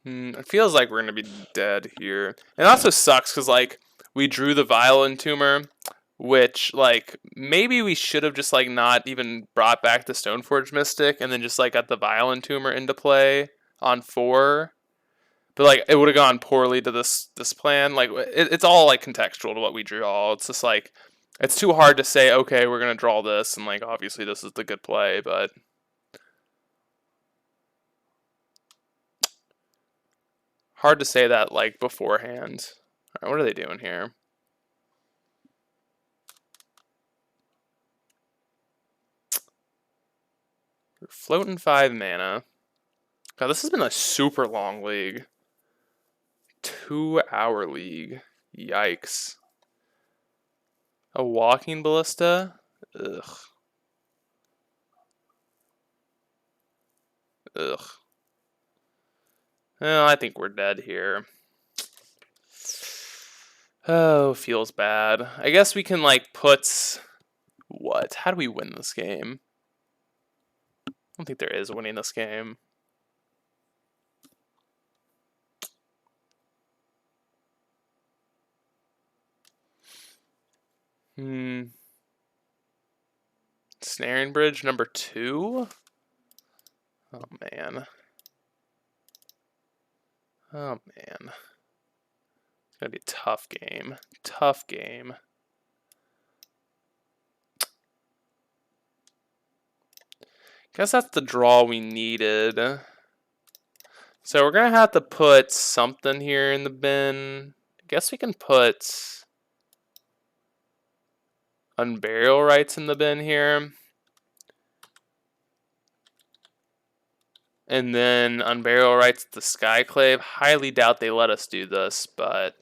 It feels like we're gonna be dead here. And it also sucks because like we drew the Violent Tumor, which like maybe we should have just like not even brought back the Stoneforge Mystic and then just like got the Violent Tumor into play on 4. But like it would have gone poorly to this plan. Like it's all like contextual to what we drew. All it's just like it's too hard to say. Okay, we're gonna draw this, and like obviously this is the good play, but hard to say that like beforehand. All right, what are they doing here? We're floating 5 mana. God, this has been a super long league. 2-hour league. Yikes. A walking ballista? Ugh. Ugh. Well, I think we're dead here. Oh, feels bad. I guess we can, like, put... What? How do we win this game? I don't think there is winning this game. Snaring Bridge number 2? Oh, man. Oh, man. It's gonna be a tough game. Tough game. Guess that's the draw we needed. So we're gonna have to put something here in the bin. I guess we can put Unburial Rights in the bin here. And then Unburial Rights the Skyclave. Highly doubt they let us do this, but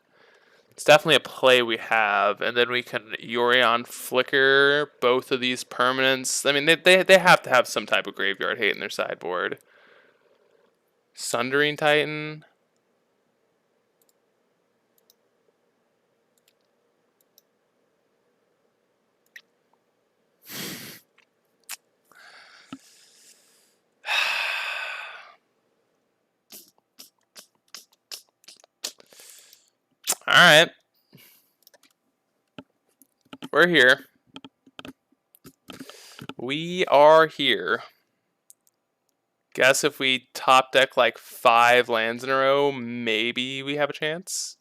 it's definitely a play we have. And then we can Yorion Flicker both of these permanents. I mean, they have to have some type of graveyard hate in their sideboard. Sundering Titan. Alright. We're here. We are here. Guess if we top deck like 5 lands in a row, maybe we have a chance.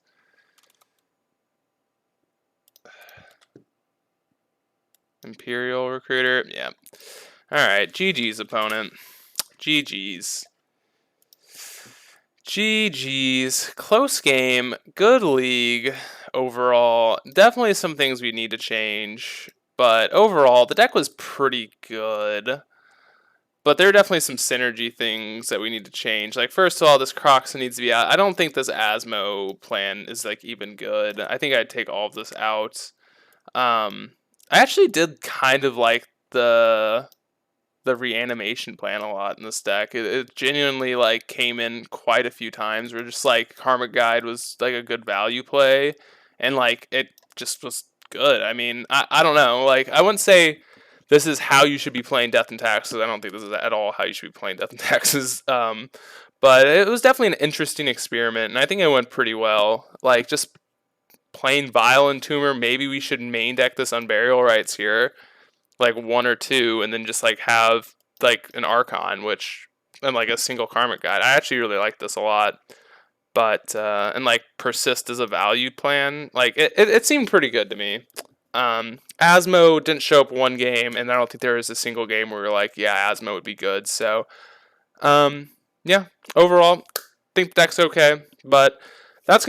Imperial Recruiter, yeah. Alright, GG's opponent. GG's. GG's. Close game. Good league overall. Definitely some things we need to change. But overall, the deck was pretty good. But there are definitely some synergy things that we need to change. Like, first of all, this Croxa needs to be out. I don't think this Asmo plan is, like, even good. I think I'd take all of this out. I actually did kind of like the reanimation plan a lot in this deck. It genuinely like came in quite a few times where just like Karmic Guide was like a good value play, and like it just was good. I mean, I don't know. Like I wouldn't say this is how you should be playing Death and Taxes. I don't think this is at all how you should be playing Death and Taxes. But it was definitely an interesting experiment, and I think it went pretty well. Like just plain Violent Tumor. Maybe we should main deck this Unburial Rights here, like 1 or 2, and then just like have like an Archon, which and like a single Karmic Guide. I actually really like this a lot. But and like Persist as a value plan, like it seemed pretty good to me. Asmo didn't show up one game, and I don't think there was a single game where we were like, yeah, Asmo would be good. So yeah, overall, think the deck's okay, but that's